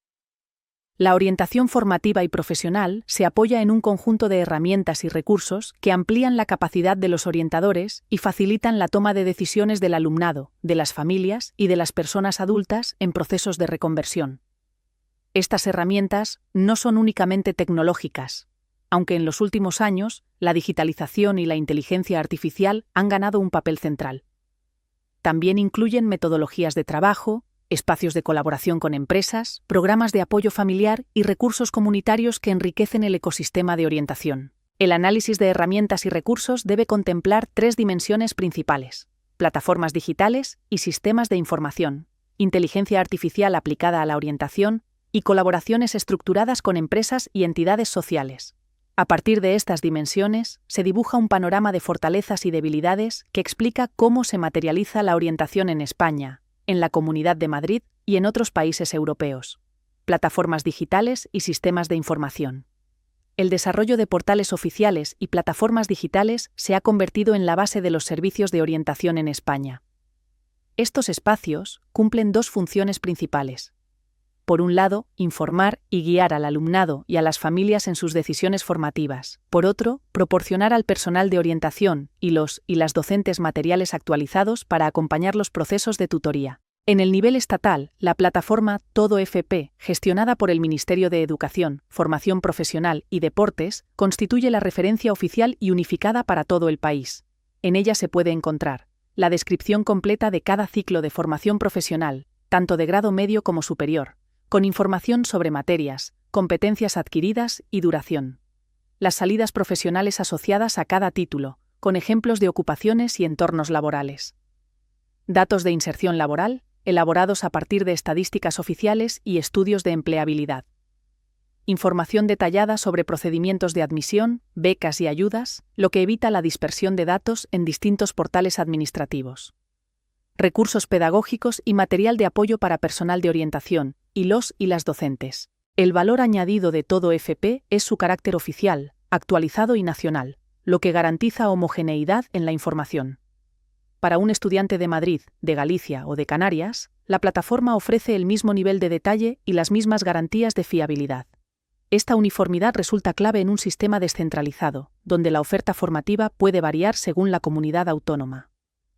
La orientación formativa y profesional se apoya en un conjunto de herramientas y recursos que amplían la capacidad de los orientadores y facilitan la toma de decisiones del alumnado, de las familias y de las personas adultas en procesos de reconversión. Estas herramientas no son únicamente tecnológicas, aunque en los últimos años la digitalización y la inteligencia artificial han ganado un papel central. También incluyen metodologías de trabajo, espacios de colaboración con empresas, programas de apoyo familiar y recursos comunitarios que enriquecen el ecosistema de orientación. El análisis de herramientas y recursos debe contemplar 3 dimensiones principales: plataformas digitales y sistemas de información, inteligencia artificial aplicada a la orientación, y colaboraciones estructuradas con empresas y entidades sociales. A partir de estas dimensiones, se dibuja un panorama de fortalezas y debilidades que explica cómo se materializa la orientación en España, en la Comunidad de Madrid y en otros países europeos. Plataformas digitales y sistemas de información. El desarrollo de portales oficiales y plataformas digitales se ha convertido en la base de los servicios de orientación en España. Estos espacios cumplen 2 funciones principales: Por un lado, informar y guiar al alumnado y a las familias en sus decisiones formativas. Por otro, proporcionar al personal de orientación y las docentes materiales actualizados para acompañar los procesos de tutoría. En el nivel estatal, la plataforma Todo FP, gestionada por el Ministerio de Educación, Formación Profesional y Deportes, constituye la referencia oficial y unificada para todo el país. En ella se puede encontrar la descripción completa de cada ciclo de formación profesional, tanto de grado medio como superior, con información sobre materias, competencias adquiridas y duración. Las salidas profesionales asociadas a cada título, con ejemplos de ocupaciones y entornos laborales. Datos de inserción laboral, elaborados a partir de estadísticas oficiales y estudios de empleabilidad. Información detallada sobre procedimientos de admisión, becas y ayudas, lo que evita la dispersión de datos en distintos portales administrativos. Recursos pedagógicos y material de apoyo para personal de orientación, y las docentes. El valor añadido de Todo FP es su carácter oficial, actualizado y nacional, lo que garantiza homogeneidad en la información. Para un estudiante de Madrid, de Galicia o de Canarias, la plataforma ofrece el mismo nivel de detalle y las mismas garantías de fiabilidad. Esta uniformidad resulta clave en un sistema descentralizado, donde la oferta formativa puede variar según la comunidad autónoma.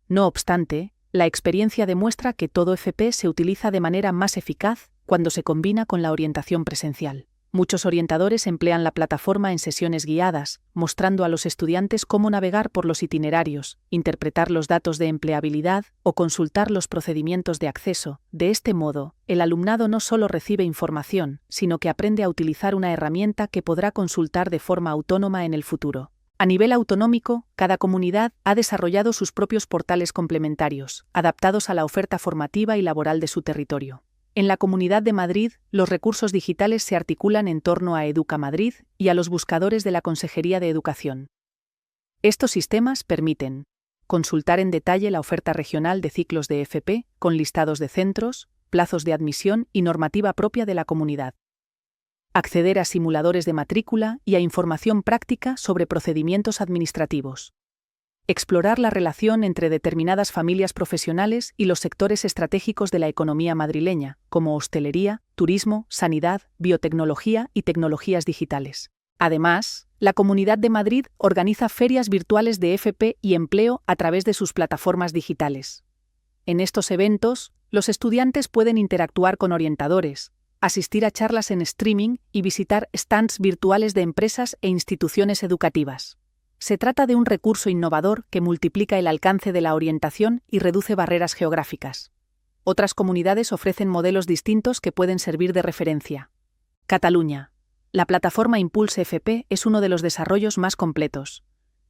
No obstante, la experiencia demuestra que Todo FP se utiliza de manera más eficaz cuando se combina con la orientación presencial. Muchos orientadores emplean la plataforma en sesiones guiadas, mostrando a los estudiantes cómo navegar por los itinerarios, interpretar los datos de empleabilidad o consultar los procedimientos de acceso. De este modo, el alumnado no solo recibe información, sino que aprende a utilizar una herramienta que podrá consultar de forma autónoma en el futuro. A nivel autonómico, cada comunidad ha desarrollado sus propios portales complementarios, adaptados a la oferta formativa y laboral de su territorio. En la Comunidad de Madrid, los recursos digitales se articulan en torno a Educa Madrid y a los buscadores de la Consejería de Educación. Estos sistemas permiten consultar en detalle la oferta regional de ciclos de FP, con listados de centros, plazos de admisión y normativa propia de la comunidad. Acceder a simuladores de matrícula y a información práctica sobre procedimientos administrativos. Explorar la relación entre determinadas familias profesionales y los sectores estratégicos de la economía madrileña, como hostelería, turismo, sanidad, biotecnología y tecnologías digitales. Además, la Comunidad de Madrid organiza ferias virtuales de FP y empleo a través de sus plataformas digitales. En estos eventos, los estudiantes pueden interactuar con orientadores, asistir a charlas en streaming y visitar stands virtuales de empresas e instituciones educativas. Se trata de un recurso innovador que multiplica el alcance de la orientación y reduce barreras geográficas. Otras comunidades ofrecen modelos distintos que pueden servir de referencia. Cataluña. La plataforma Impulse FP es uno de los desarrollos más completos.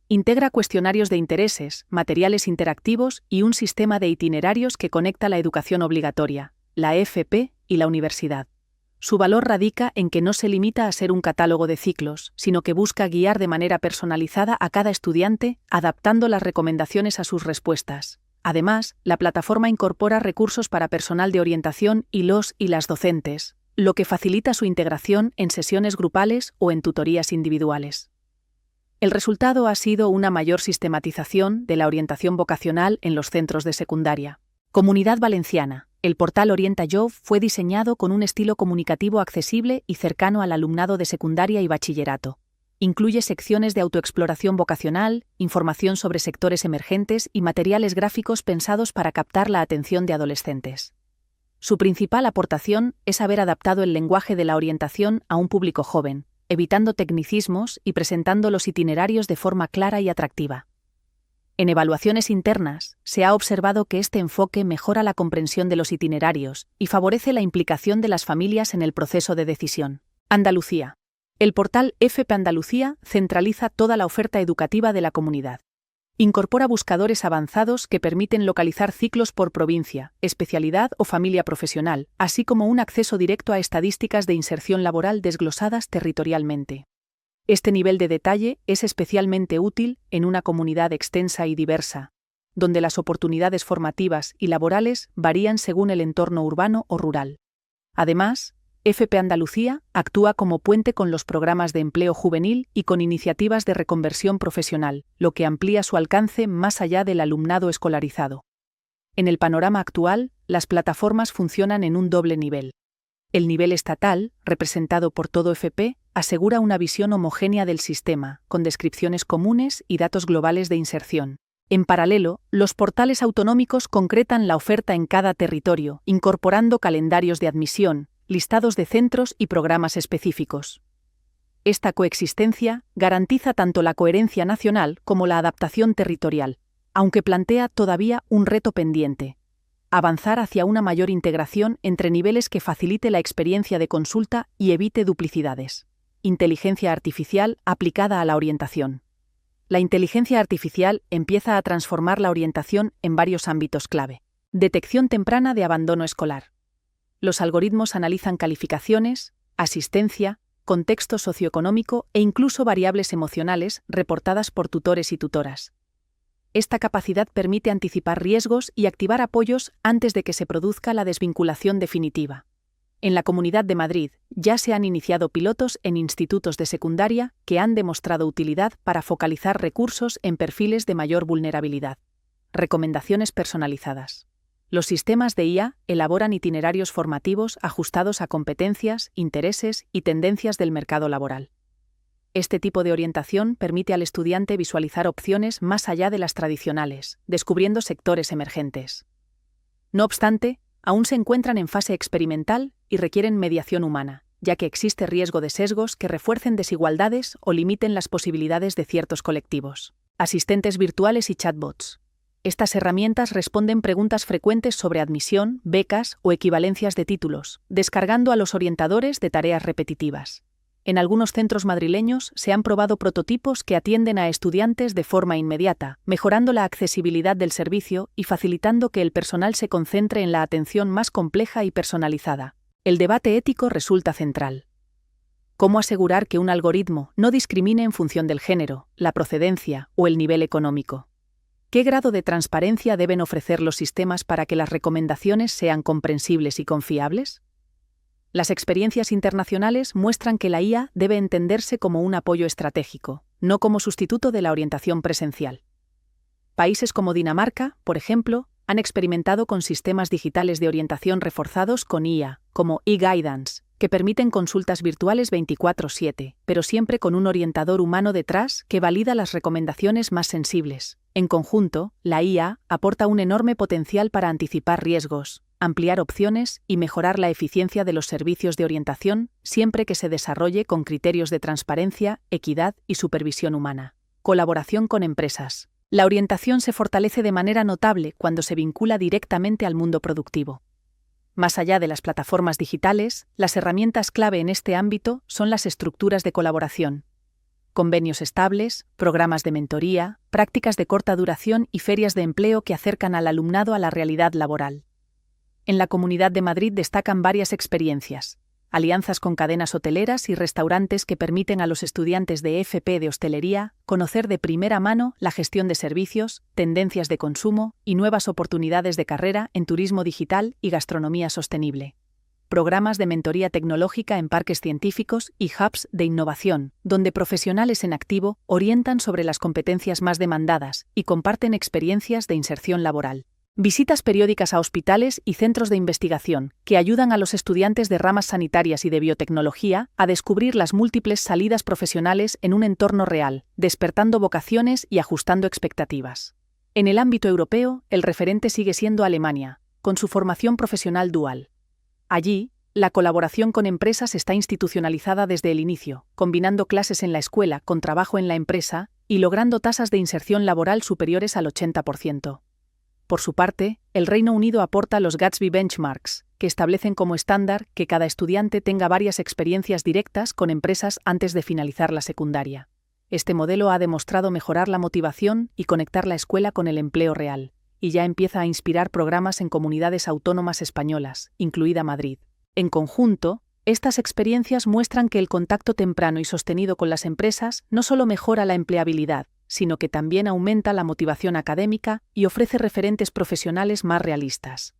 Integra cuestionarios de intereses, materiales interactivos y un sistema de itinerarios que conecta la educación obligatoria, la FP y la universidad. Su valor radica en que no se limita a ser un catálogo de ciclos, sino que busca guiar de manera personalizada a cada estudiante, adaptando las recomendaciones a sus respuestas. Además, la plataforma incorpora recursos para personal de orientación y las docentes, lo que facilita su integración en sesiones grupales o en tutorías individuales. El resultado ha sido una mayor sistematización de la orientación vocacional en los centros de secundaria. Comunidad Valenciana. El portal OrientaJob fue diseñado con un estilo comunicativo accesible y cercano al alumnado de secundaria y bachillerato. Incluye secciones de autoexploración vocacional, información sobre sectores emergentes y materiales gráficos pensados para captar la atención de adolescentes. Su principal aportación es haber adaptado el lenguaje de la orientación a un público joven, evitando tecnicismos y presentando los itinerarios de forma clara y atractiva. En evaluaciones internas, se ha observado que este enfoque mejora la comprensión de los itinerarios y favorece la implicación de las familias en el proceso de decisión. Andalucía. El portal FP Andalucía centraliza toda la oferta educativa de la comunidad. Incorpora buscadores avanzados que permiten localizar ciclos por provincia, especialidad o familia profesional, así como un acceso directo a estadísticas de inserción laboral desglosadas territorialmente. Este nivel de detalle es especialmente útil en una comunidad extensa y diversa, donde las oportunidades formativas y laborales varían según el entorno urbano o rural. Además, FP Andalucía actúa como puente con los programas de empleo juvenil y con iniciativas de reconversión profesional, lo que amplía su alcance más allá del alumnado escolarizado. En el panorama actual, las plataformas funcionan en un doble nivel. El nivel estatal, representado por todo FP, asegura una visión homogénea del sistema, con descripciones comunes y datos globales de inserción. En paralelo, los portales autonómicos concretan la oferta en cada territorio, incorporando calendarios de admisión, listados de centros y programas específicos. Esta coexistencia garantiza tanto la coherencia nacional como la adaptación territorial, aunque plantea todavía un reto pendiente: avanzar hacia una mayor integración entre niveles que facilite la experiencia de consulta y evite duplicidades. Inteligencia artificial aplicada a la orientación. La inteligencia artificial empieza a transformar la orientación en varios ámbitos clave. Detección temprana de abandono escolar. Los algoritmos analizan calificaciones, asistencia, contexto socioeconómico e incluso variables emocionales reportadas por tutores y tutoras. Esta capacidad permite anticipar riesgos y activar apoyos antes de que se produzca la desvinculación definitiva. En la Comunidad de Madrid ya se han iniciado pilotos en institutos de secundaria que han demostrado utilidad para focalizar recursos en perfiles de mayor vulnerabilidad. Recomendaciones personalizadas. Los sistemas de IA elaboran itinerarios formativos ajustados a competencias, intereses y tendencias del mercado laboral. Este tipo de orientación permite al estudiante visualizar opciones más allá de las tradicionales, descubriendo sectores emergentes. No obstante, aún se encuentran en fase experimental y requieren mediación humana, ya que existe riesgo de sesgos que refuercen desigualdades o limiten las posibilidades de ciertos colectivos. Asistentes virtuales y chatbots. Estas herramientas responden preguntas frecuentes sobre admisión, becas o equivalencias de títulos, descargando a los orientadores de tareas repetitivas. En algunos centros madrileños se han probado prototipos que atienden a estudiantes de forma inmediata, mejorando la accesibilidad del servicio y facilitando que el personal se concentre en la atención más compleja y personalizada. El debate ético resulta central. ¿Cómo asegurar que un algoritmo no discrimine en función del género, la procedencia o el nivel económico? ¿Qué grado de transparencia deben ofrecer los sistemas para que las recomendaciones sean comprensibles y confiables? Las experiencias internacionales muestran que la IA debe entenderse como un apoyo estratégico, no como sustituto de la orientación presencial. Países como Dinamarca, por ejemplo, han experimentado con sistemas digitales de orientación reforzados con IA, como eGuidance, que permiten consultas virtuales 24/7, pero siempre con un orientador humano detrás que valida las recomendaciones más sensibles. En conjunto, la IA aporta un enorme potencial para anticipar riesgos, ampliar opciones y mejorar la eficiencia de los servicios de orientación, siempre que se desarrolle con criterios de transparencia, equidad y supervisión humana. Colaboración con empresas. La orientación se fortalece de manera notable cuando se vincula directamente al mundo productivo. Más allá de las plataformas digitales, las herramientas clave en este ámbito son las estructuras de colaboración. Convenios estables, programas de mentoría, prácticas de corta duración y ferias de empleo que acercan al alumnado a la realidad laboral. En la Comunidad de Madrid destacan varias experiencias: alianzas con cadenas hoteleras y restaurantes que permiten a los estudiantes de FP de hostelería conocer de primera mano la gestión de servicios, tendencias de consumo y nuevas oportunidades de carrera en turismo digital y gastronomía sostenible. Programas de mentoría tecnológica en parques científicos y hubs de innovación, donde profesionales en activo orientan sobre las competencias más demandadas y comparten experiencias de inserción laboral. Visitas periódicas a hospitales y centros de investigación, que ayudan a los estudiantes de ramas sanitarias y de biotecnología a descubrir las múltiples salidas profesionales en un entorno real, despertando vocaciones y ajustando expectativas. En el ámbito europeo, el referente sigue siendo Alemania, con su formación profesional dual. Allí, la colaboración con empresas está institucionalizada desde el inicio, combinando clases en la escuela con trabajo en la empresa y logrando tasas de inserción laboral superiores al 80%. Por su parte, el Reino Unido aporta los Gatsby Benchmarks, que establecen como estándar que cada estudiante tenga varias experiencias directas con empresas antes de finalizar la secundaria. Este modelo ha demostrado mejorar la motivación y conectar la escuela con el empleo real, y ya empieza a inspirar programas en comunidades autónomas españolas, incluida Madrid. En conjunto, estas experiencias muestran que el contacto temprano y sostenido con las empresas no solo mejora la empleabilidad, sino que también aumenta la motivación académica y ofrece referentes profesionales más realistas.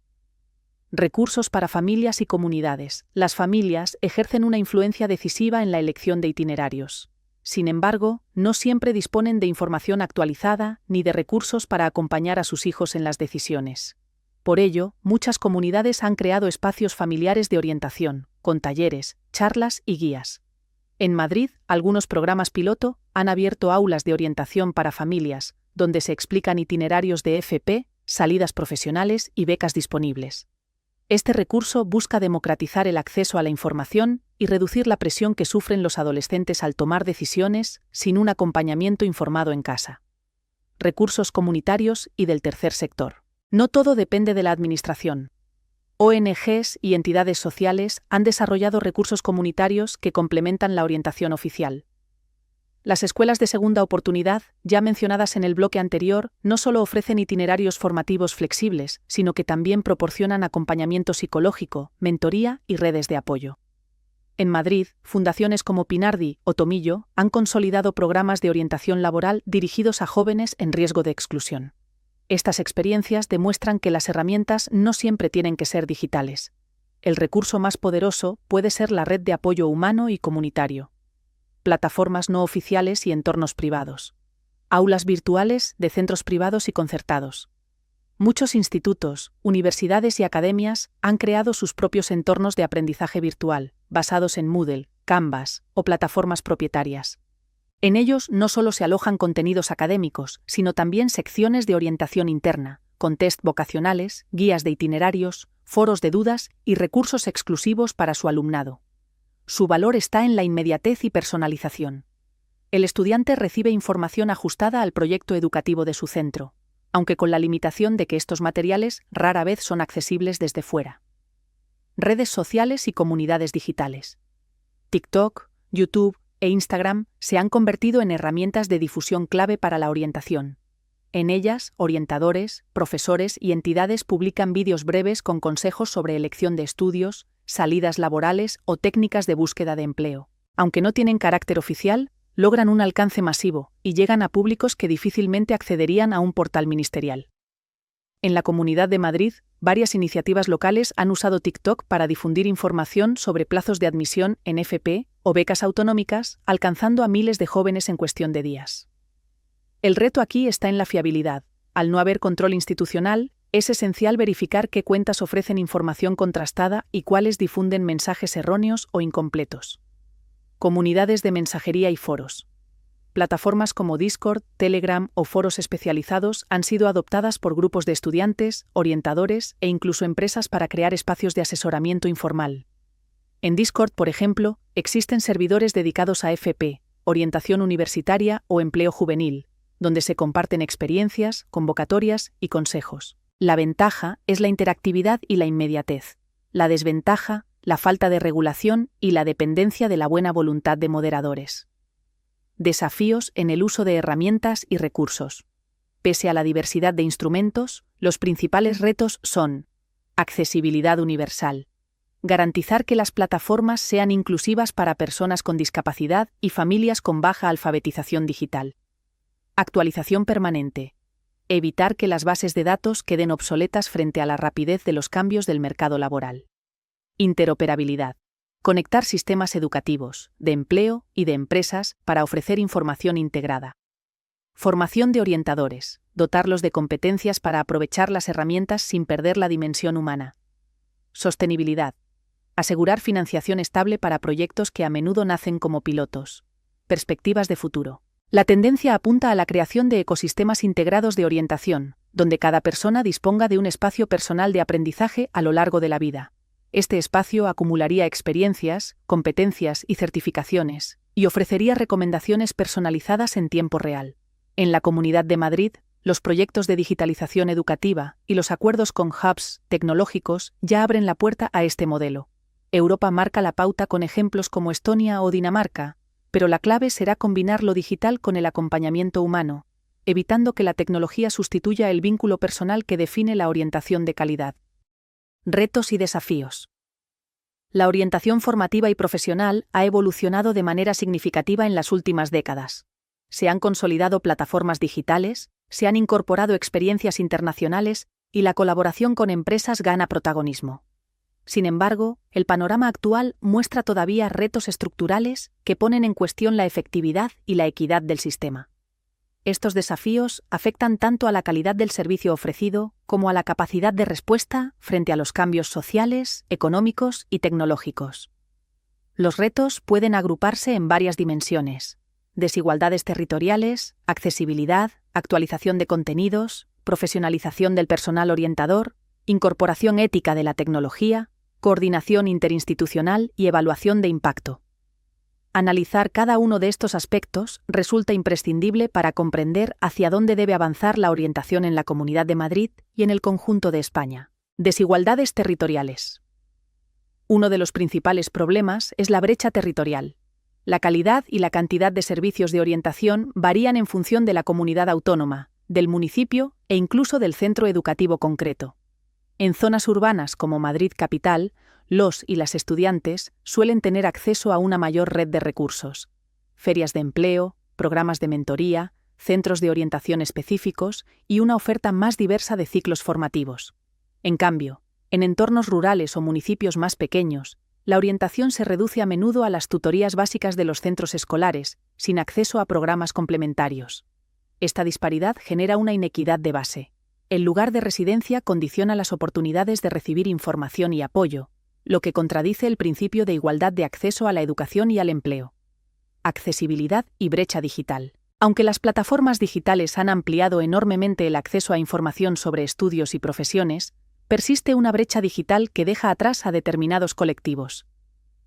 Recursos para familias y comunidades. Las familias ejercen una influencia decisiva en la elección de itinerarios. Sin embargo, no siempre disponen de información actualizada ni de recursos para acompañar a sus hijos en las decisiones. Por ello, muchas comunidades han creado espacios familiares de orientación, con talleres, charlas y guías. En Madrid, algunos programas piloto han abierto aulas de orientación para familias, donde se explican itinerarios de FP, salidas profesionales y becas disponibles. Este recurso busca democratizar el acceso a la información y reducir la presión que sufren los adolescentes al tomar decisiones sin un acompañamiento informado en casa. Recursos comunitarios y del tercer sector. No todo depende de la administración. ONGs y entidades sociales han desarrollado recursos comunitarios que complementan la orientación oficial. Las escuelas de segunda oportunidad, ya mencionadas en el bloque anterior, no solo ofrecen itinerarios formativos flexibles, sino que también proporcionan acompañamiento psicológico, mentoría y redes de apoyo. En Madrid, fundaciones como Pinardi o Tomillo han consolidado programas de orientación laboral dirigidos a jóvenes en riesgo de exclusión. Estas experiencias demuestran que las herramientas no siempre tienen que ser digitales. El recurso más poderoso puede ser la red de apoyo humano y comunitario. Plataformas no oficiales y entornos privados. Aulas virtuales de centros privados y concertados. Muchos institutos, universidades y academias han creado sus propios entornos de aprendizaje virtual, basados en Moodle, Canvas o plataformas propietarias. En ellos no solo se alojan contenidos académicos, sino también secciones de orientación interna, con test vocacionales, guías de itinerarios, foros de dudas y recursos exclusivos para su alumnado. Su valor está en la inmediatez y personalización. El estudiante recibe información ajustada al proyecto educativo de su centro, aunque con la limitación de que estos materiales rara vez son accesibles desde fuera. Redes sociales y comunidades digitales. TikTok, YouTube e Instagram se han convertido en herramientas de difusión clave para la orientación. En ellas, orientadores, profesores y entidades publican vídeos breves con consejos sobre elección de estudios, salidas laborales o técnicas de búsqueda de empleo. Aunque no tienen carácter oficial, logran un alcance masivo y llegan a públicos que difícilmente accederían a un portal ministerial. En la Comunidad de Madrid, varias iniciativas locales han usado TikTok para difundir información sobre plazos de admisión en FP o becas autonómicas, alcanzando a miles de jóvenes en cuestión de días. El reto aquí está en la fiabilidad. Al no haber control institucional, es esencial verificar qué cuentas ofrecen información contrastada y cuáles difunden mensajes erróneos o incompletos. Comunidades de mensajería y foros. Plataformas como Discord, Telegram o foros especializados han sido adoptadas por grupos de estudiantes, orientadores e incluso empresas para crear espacios de asesoramiento informal. En Discord, por ejemplo, existen servidores dedicados a FP, orientación universitaria o empleo juvenil, donde se comparten experiencias, convocatorias y consejos. La ventaja es la interactividad y la inmediatez. La desventaja, la falta de regulación y la dependencia de la buena voluntad de moderadores. Desafíos en el uso de herramientas y recursos. Pese a la diversidad de instrumentos, los principales retos son: accesibilidad universal. Garantizar que las plataformas sean inclusivas para personas con discapacidad y familias con baja alfabetización digital. Actualización permanente. Evitar que las bases de datos queden obsoletas frente a la rapidez de los cambios del mercado laboral. Interoperabilidad. Conectar sistemas educativos, de empleo y de empresas para ofrecer información integrada. Formación de orientadores. Dotarlos de competencias para aprovechar las herramientas sin perder la dimensión humana. Sostenibilidad. Asegurar financiación estable para proyectos que a menudo nacen como pilotos. Perspectivas de futuro. La tendencia apunta a la creación de ecosistemas integrados de orientación, donde cada persona disponga de un espacio personal de aprendizaje a lo largo de la vida. Este espacio acumularía experiencias, competencias y certificaciones, y ofrecería recomendaciones personalizadas en tiempo real. En la Comunidad de Madrid, los proyectos de digitalización educativa y los acuerdos con hubs tecnológicos ya abren la puerta a este modelo. Europa marca la pauta con ejemplos como Estonia o Dinamarca, pero la clave será combinar lo digital con el acompañamiento humano, evitando que la tecnología sustituya el vínculo personal que define la orientación de calidad. Retos y desafíos. La orientación formativa y profesional ha evolucionado de manera significativa en las últimas décadas. Se han consolidado plataformas digitales, se han incorporado experiencias internacionales y la colaboración con empresas gana protagonismo. Sin embargo, el panorama actual muestra todavía retos estructurales que ponen en cuestión la efectividad y la equidad del sistema. Estos desafíos afectan tanto a la calidad del servicio ofrecido como a la capacidad de respuesta frente a los cambios sociales, económicos y tecnológicos. Los retos pueden agruparse en varias dimensiones: desigualdades territoriales, accesibilidad, actualización de contenidos, profesionalización del personal orientador, incorporación ética de la tecnología, coordinación interinstitucional y evaluación de impacto. Analizar cada uno de estos aspectos resulta imprescindible para comprender hacia dónde debe avanzar la orientación en la Comunidad de Madrid y en el conjunto de España. Desigualdades territoriales. Uno de los principales problemas es la brecha territorial. La calidad y la cantidad de servicios de orientación varían en función de la comunidad autónoma, del municipio e incluso del centro educativo concreto. En zonas urbanas como Madrid capital, los y las estudiantes suelen tener acceso a una mayor red de recursos: ferias de empleo, programas de mentoría, centros de orientación específicos y una oferta más diversa de ciclos formativos. En cambio, en entornos rurales o municipios más pequeños, la orientación se reduce a menudo a las tutorías básicas de los centros escolares, sin acceso a programas complementarios. Esta disparidad genera una inequidad de base. El lugar de residencia condiciona las oportunidades de recibir información y apoyo, lo que contradice el principio de igualdad de acceso a la educación y al empleo. Accesibilidad y brecha digital. Aunque las plataformas digitales han ampliado enormemente el acceso a información sobre estudios y profesiones, persiste una brecha digital que deja atrás a determinados colectivos.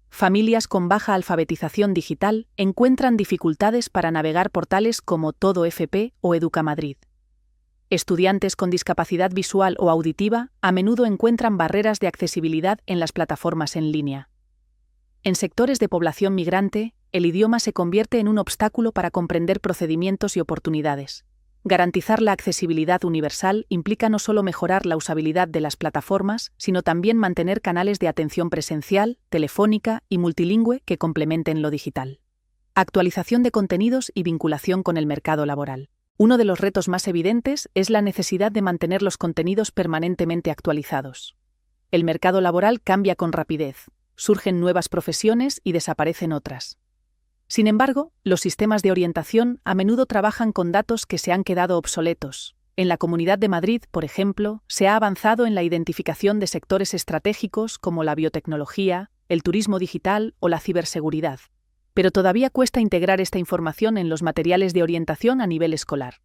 Familias con baja alfabetización digital encuentran dificultades para navegar portales como Todo FP o Educamadrid. Estudiantes con discapacidad visual o auditiva a menudo encuentran barreras de accesibilidad en las plataformas en línea. En sectores de población migrante, el idioma se convierte en un obstáculo para comprender procedimientos y oportunidades. Garantizar la accesibilidad universal implica no solo mejorar la usabilidad de las plataformas, sino también mantener canales de atención presencial, telefónica y multilingüe que complementen lo digital. Actualización de contenidos y vinculación con el mercado laboral. Uno de los retos más evidentes es la necesidad de mantener los contenidos permanentemente actualizados. El mercado laboral cambia con rapidez, surgen nuevas profesiones y desaparecen otras. Sin embargo, los sistemas de orientación a menudo trabajan con datos que se han quedado obsoletos. En la Comunidad de Madrid, por ejemplo, se ha avanzado en la identificación de sectores estratégicos como la biotecnología, el turismo digital o la ciberseguridad. Pero todavía cuesta integrar esta información en los materiales de orientación a nivel escolar.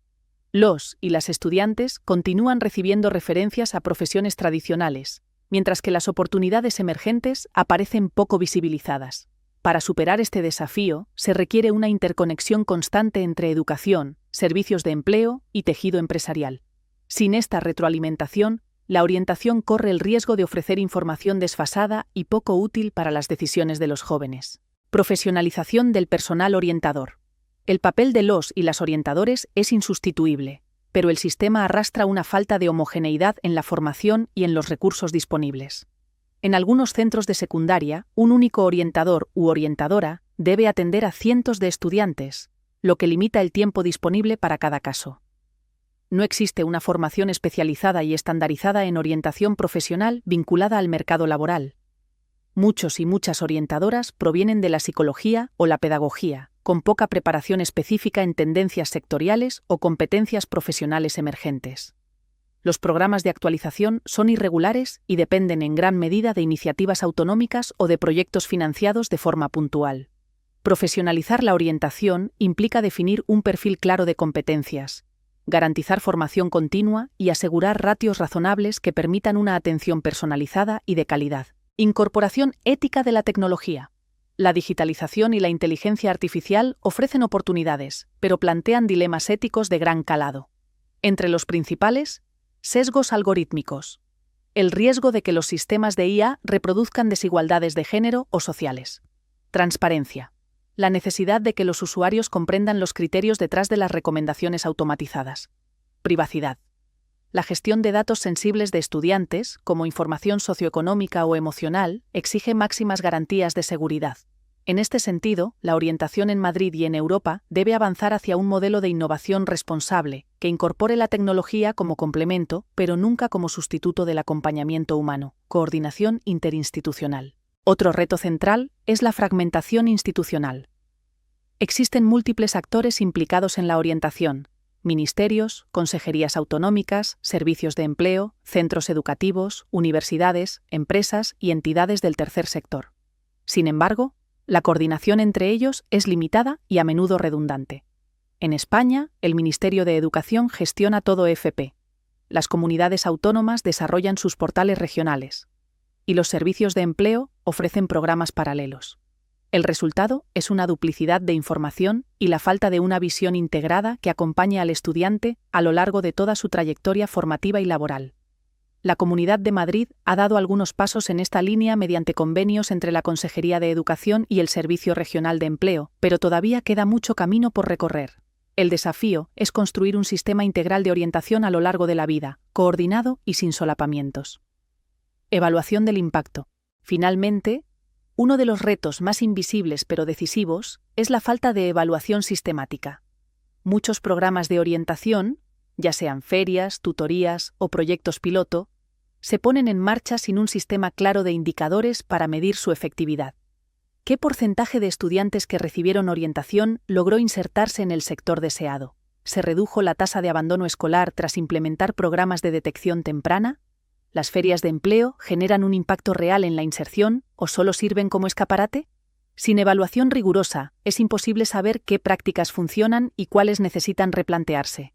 Los y las estudiantes continúan recibiendo referencias a profesiones tradicionales, mientras que las oportunidades emergentes aparecen poco visibilizadas. Para superar este desafío, se requiere una interconexión constante entre educación, servicios de empleo y tejido empresarial. Sin esta retroalimentación, la orientación corre el riesgo de ofrecer información desfasada y poco útil para las decisiones de los jóvenes. Profesionalización del personal orientador. El papel de los y las orientadores es insustituible, pero el sistema arrastra una falta de homogeneidad en la formación y en los recursos disponibles. En algunos centros de secundaria, un único orientador u orientadora debe atender a cientos de estudiantes, lo que limita el tiempo disponible para cada caso. No existe una formación especializada y estandarizada en orientación profesional vinculada al mercado laboral. Muchos y muchas orientadoras provienen de la psicología o la pedagogía, con poca preparación específica en tendencias sectoriales o competencias profesionales emergentes. Los programas de actualización son irregulares y dependen en gran medida de iniciativas autonómicas o de proyectos financiados de forma puntual. Profesionalizar la orientación implica definir un perfil claro de competencias, garantizar formación continua y asegurar ratios razonables que permitan una atención personalizada y de calidad. Incorporación ética de la tecnología. La digitalización y la inteligencia artificial ofrecen oportunidades, pero plantean dilemas éticos de gran calado. Entre los principales, sesgos algorítmicos. El riesgo de que los sistemas de IA reproduzcan desigualdades de género o sociales. Transparencia. La necesidad de que los usuarios comprendan los criterios detrás de las recomendaciones automatizadas. Privacidad. La gestión de datos sensibles de estudiantes, como información socioeconómica o emocional, exige máximas garantías de seguridad. En este sentido, la orientación en Madrid y en Europa debe avanzar hacia un modelo de innovación responsable, que incorpore la tecnología como complemento, pero nunca como sustituto del acompañamiento humano. Coordinación interinstitucional. Otro reto central es la fragmentación institucional. Existen múltiples actores implicados en la orientación: ministerios, consejerías autonómicas, servicios de empleo, centros educativos, universidades, empresas y entidades del tercer sector. Sin embargo, La coordinación entre ellos es limitada y a menudo redundante. En España, el Ministerio de Educación gestiona todo FP. Las comunidades autónomas desarrollan sus portales regionales. Y los servicios de empleo ofrecen programas paralelos. El resultado es una duplicidad de información y la falta de una visión integrada que acompañe al estudiante a lo largo de toda su trayectoria formativa y laboral. La Comunidad de Madrid ha dado algunos pasos en esta línea mediante convenios entre la Consejería de Educación y el Servicio Regional de Empleo, pero todavía queda mucho camino por recorrer. El desafío es construir un sistema integral de orientación a lo largo de la vida, coordinado y sin solapamientos. Evaluación del impacto. Finalmente, uno de los retos más invisibles pero decisivos es la falta de evaluación sistemática. Muchos programas de orientación, ya sean ferias, tutorías o proyectos piloto, se ponen en marcha sin un sistema claro de indicadores para medir su efectividad. ¿Qué porcentaje de estudiantes que recibieron orientación logró insertarse en el sector deseado? ¿Se redujo la tasa de abandono escolar tras implementar programas de detección temprana? ¿Las ferias de empleo generan un impacto real en la inserción o solo sirven como escaparate? Sin evaluación rigurosa, es imposible saber qué prácticas funcionan y cuáles necesitan replantearse.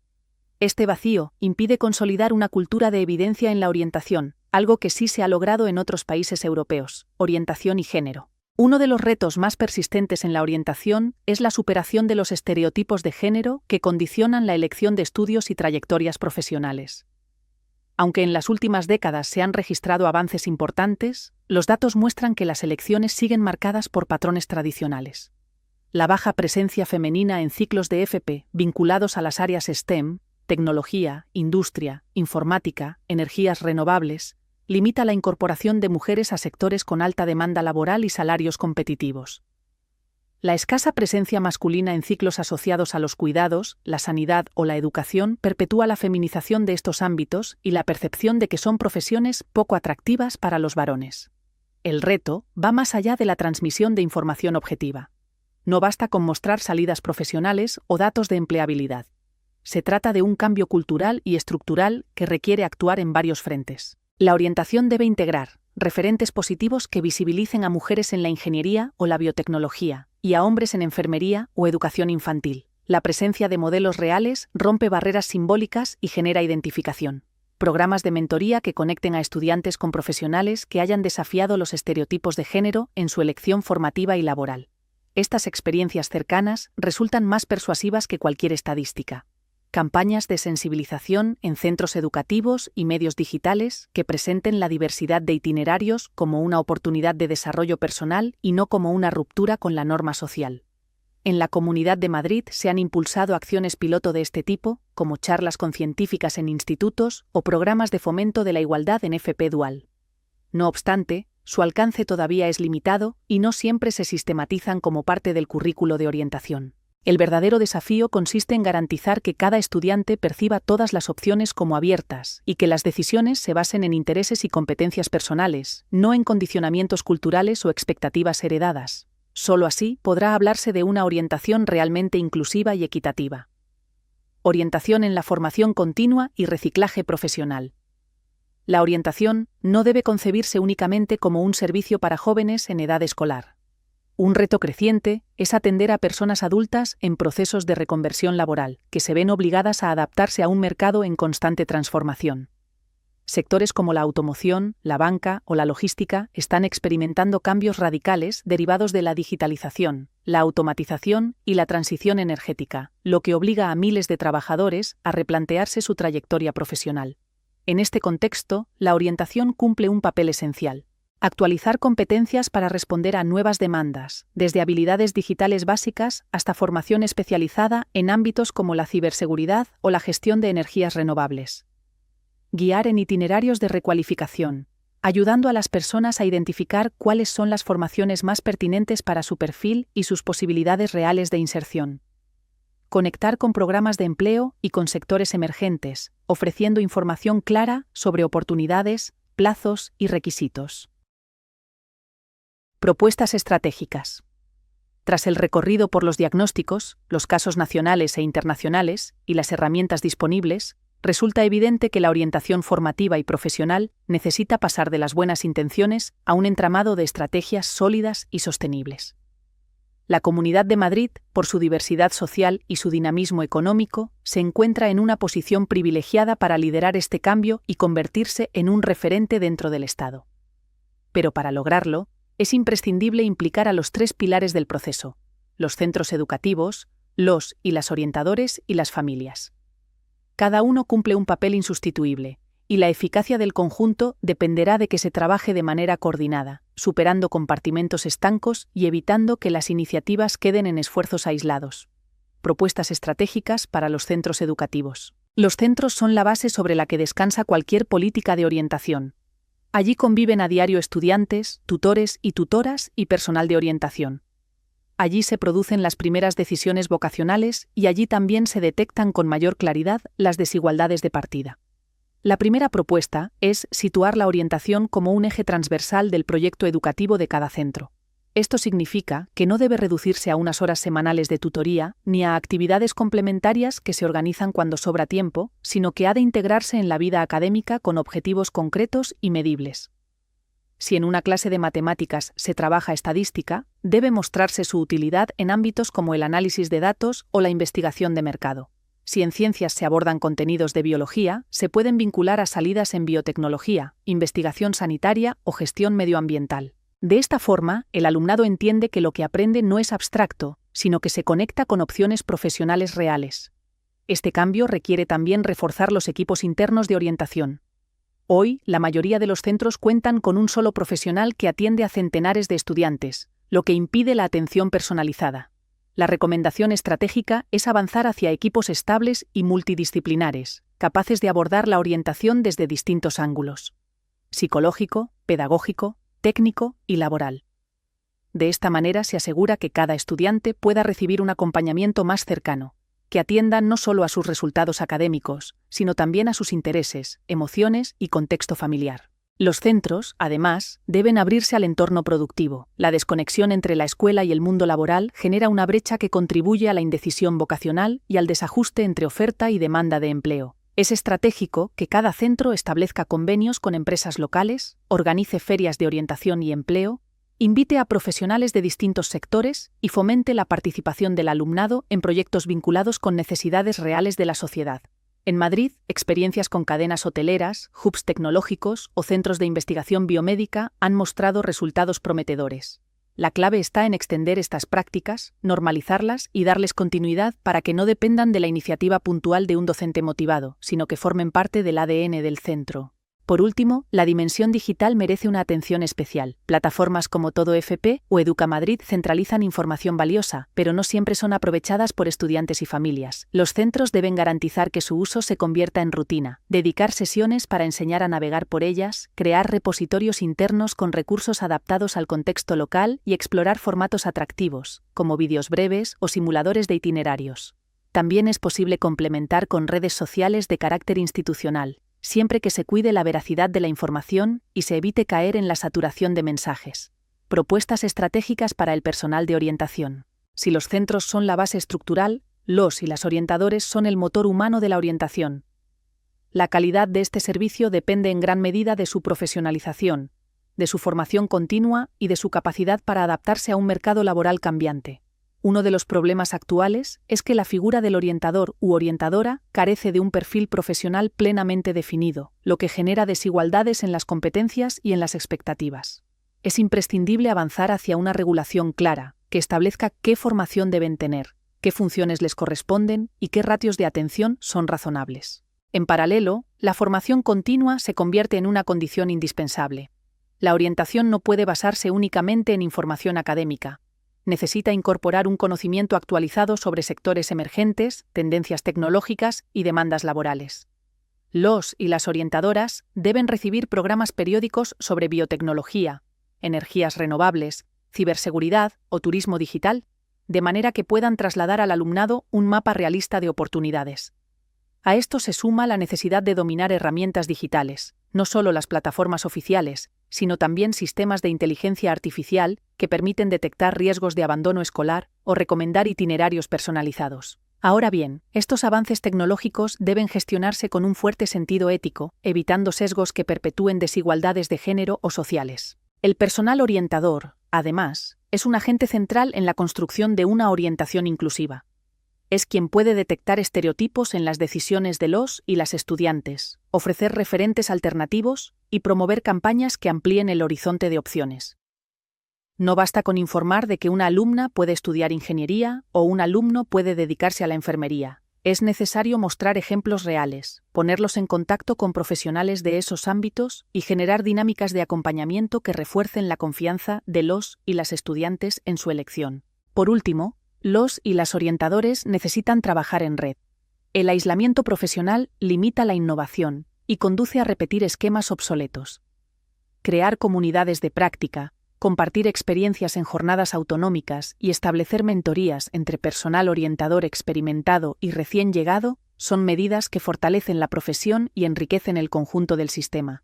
Este vacío impide consolidar una cultura de evidencia en la orientación, algo que sí se ha logrado en otros países europeos: orientación y género. Uno de los retos más persistentes en la orientación es la superación de los estereotipos de género que condicionan la elección de estudios y trayectorias profesionales. Aunque en las últimas décadas se han registrado avances importantes, los datos muestran que las elecciones siguen marcadas por patrones tradicionales. La baja presencia femenina en ciclos de FP vinculados a las áreas STEM, tecnología, industria, informática, energías renovables, limita la incorporación de mujeres a sectores con alta demanda laboral y salarios competitivos. La escasa presencia masculina en ciclos asociados a los cuidados, la sanidad o la educación perpetúa la feminización de estos ámbitos y la percepción de que son profesiones poco atractivas para los varones. El reto va más allá de la transmisión de información objetiva. No basta con mostrar salidas profesionales o datos de empleabilidad. Se trata de un cambio cultural y estructural que requiere actuar en varios frentes. La orientación debe integrar referentes positivos que visibilicen a mujeres en la ingeniería o la biotecnología y a hombres en enfermería o educación infantil. La presencia de modelos reales rompe barreras simbólicas y genera identificación. Programas de mentoría que conecten a estudiantes con profesionales que hayan desafiado los estereotipos de género en su elección formativa y laboral. Estas experiencias cercanas resultan más persuasivas que cualquier estadística. Campañas de sensibilización en centros educativos y medios digitales que presenten la diversidad de itinerarios como una oportunidad de desarrollo personal y no como una ruptura con la norma social. En la Comunidad de Madrid se han impulsado acciones piloto de este tipo, como charlas con científicas en institutos o programas de fomento de la igualdad en FP dual. No obstante, su alcance todavía es limitado y no siempre se sistematizan como parte del currículo de orientación. El verdadero desafío consiste en garantizar que cada estudiante perciba todas las opciones como abiertas y que las decisiones se basen en intereses y competencias personales, no en condicionamientos culturales o expectativas heredadas. Solo así podrá hablarse de una orientación realmente inclusiva y equitativa. Orientación en la formación continua y reciclaje profesional. La orientación no debe concebirse únicamente como un servicio para jóvenes en edad escolar. Un reto creciente es atender a personas adultas en procesos de reconversión laboral, que se ven obligadas a adaptarse a un mercado en constante transformación. Sectores como la automoción, la banca o la logística están experimentando cambios radicales derivados de la digitalización, la automatización y la transición energética, lo que obliga a miles de trabajadores a replantearse su trayectoria profesional. En este contexto, la orientación cumple un papel esencial. Actualizar competencias para responder a nuevas demandas, desde habilidades digitales básicas hasta formación especializada en ámbitos como la ciberseguridad o la gestión de energías renovables. Guiar en itinerarios de recualificación, ayudando a las personas a identificar cuáles son las formaciones más pertinentes para su perfil y sus posibilidades reales de inserción. Conectar con programas de empleo y con sectores emergentes, ofreciendo información clara sobre oportunidades, plazos y requisitos. Propuestas estratégicas. Tras el recorrido por los diagnósticos, los casos nacionales e internacionales y las herramientas disponibles, resulta evidente que la orientación formativa y profesional necesita pasar de las buenas intenciones a un entramado de estrategias sólidas y sostenibles. La Comunidad de Madrid, por su diversidad social y su dinamismo económico, se encuentra en una posición privilegiada para liderar este cambio y convertirse en un referente dentro del Estado. Pero para lograrlo, es imprescindible implicar a los tres pilares del proceso: los centros educativos, los y las orientadores y las familias. Cada uno cumple un papel insustituible, y la eficacia del conjunto dependerá de que se trabaje de manera coordinada, superando compartimentos estancos y evitando que las iniciativas queden en esfuerzos aislados. Propuestas estratégicas para los centros educativos. Los centros son la base sobre la que descansa cualquier política de orientación. Allí conviven a diario estudiantes, tutores y tutoras y personal de orientación. Allí se producen las primeras decisiones vocacionales y allí también se detectan con mayor claridad las desigualdades de partida. La primera propuesta es situar la orientación como un eje transversal del proyecto educativo de cada centro. Esto significa que no debe reducirse a unas horas semanales de tutoría ni a actividades complementarias que se organizan cuando sobra tiempo, sino que ha de integrarse en la vida académica con objetivos concretos y medibles. Si en una clase de matemáticas se trabaja estadística, debe mostrarse su utilidad en ámbitos como el análisis de datos o la investigación de mercado. Si en ciencias se abordan contenidos de biología, se pueden vincular a salidas en biotecnología, investigación sanitaria o gestión medioambiental. De esta forma, el alumnado entiende que lo que aprende no es abstracto, sino que se conecta con opciones profesionales reales. Este cambio requiere también reforzar los equipos internos de orientación. Hoy, la mayoría de los centros cuentan con un solo profesional que atiende a centenares de estudiantes, lo que impide la atención personalizada. La recomendación estratégica es avanzar hacia equipos estables y multidisciplinares, capaces de abordar la orientación desde distintos ángulos: psicológico, pedagógico, técnico y laboral. De esta manera se asegura que cada estudiante pueda recibir un acompañamiento más cercano, que atienda no solo a sus resultados académicos, sino también a sus intereses, emociones y contexto familiar. Los centros, además, deben abrirse al entorno productivo. La desconexión entre la escuela y el mundo laboral genera una brecha que contribuye a la indecisión vocacional y al desajuste entre oferta y demanda de empleo. Es estratégico que cada centro establezca convenios con empresas locales, organice ferias de orientación y empleo, invite a profesionales de distintos sectores y fomente la participación del alumnado en proyectos vinculados con necesidades reales de la sociedad. En Madrid, experiencias con cadenas hoteleras, hubs tecnológicos o centros de investigación biomédica han mostrado resultados prometedores. La clave está en extender estas prácticas, normalizarlas y darles continuidad para que no dependan de la iniciativa puntual de un docente motivado, sino que formen parte del ADN del centro. Por último, la dimensión digital merece una atención especial. Plataformas como Todo FP o Educa Madrid centralizan información valiosa, pero no siempre son aprovechadas por estudiantes y familias. Los centros deben garantizar que su uso se convierta en rutina, dedicar sesiones para enseñar a navegar por ellas, crear repositorios internos con recursos adaptados al contexto local y explorar formatos atractivos, como vídeos breves o simuladores de itinerarios. También es posible complementar con redes sociales de carácter institucional, siempre que se cuide la veracidad de la información y se evite caer en la saturación de mensajes. Propuestas estratégicas para el personal de orientación. Si los centros son la base estructural, los y las orientadores son el motor humano de la orientación. La calidad de este servicio depende en gran medida de su profesionalización, de su formación continua y de su capacidad para adaptarse a un mercado laboral cambiante. Uno de los problemas actuales es que la figura del orientador u orientadora carece de un perfil profesional plenamente definido, lo que genera desigualdades en las competencias y en las expectativas. Es imprescindible avanzar hacia una regulación clara, que establezca qué formación deben tener, qué funciones les corresponden y qué ratios de atención son razonables. En paralelo, la formación continua se convierte en una condición indispensable. La orientación no puede basarse únicamente en información académica. Necesita incorporar un conocimiento actualizado sobre sectores emergentes, tendencias tecnológicas y demandas laborales. Los y las orientadoras deben recibir programas periódicos sobre biotecnología, energías renovables, ciberseguridad o turismo digital, de manera que puedan trasladar al alumnado un mapa realista de oportunidades. A esto se suma la necesidad de dominar herramientas digitales, no solo las plataformas oficiales, sino también sistemas de inteligencia artificial que permiten detectar riesgos de abandono escolar o recomendar itinerarios personalizados. Ahora bien, estos avances tecnológicos deben gestionarse con un fuerte sentido ético, evitando sesgos que perpetúen desigualdades de género o sociales. El personal orientador, además, es un agente central en la construcción de una orientación inclusiva. Es quien puede detectar estereotipos en las decisiones de los y las estudiantes, ofrecer referentes alternativos y promover campañas que amplíen el horizonte de opciones. No basta con informar de que una alumna puede estudiar ingeniería o un alumno puede dedicarse a la enfermería. Es necesario mostrar ejemplos reales, ponerlos en contacto con profesionales de esos ámbitos y generar dinámicas de acompañamiento que refuercen la confianza de los y las estudiantes en su elección. Por último, los y las orientadores necesitan trabajar en red. El aislamiento profesional limita la innovación y conduce a repetir esquemas obsoletos. Crear comunidades de práctica, compartir experiencias en jornadas autonómicas y establecer mentorías entre personal orientador experimentado y recién llegado son medidas que fortalecen la profesión y enriquecen el conjunto del sistema.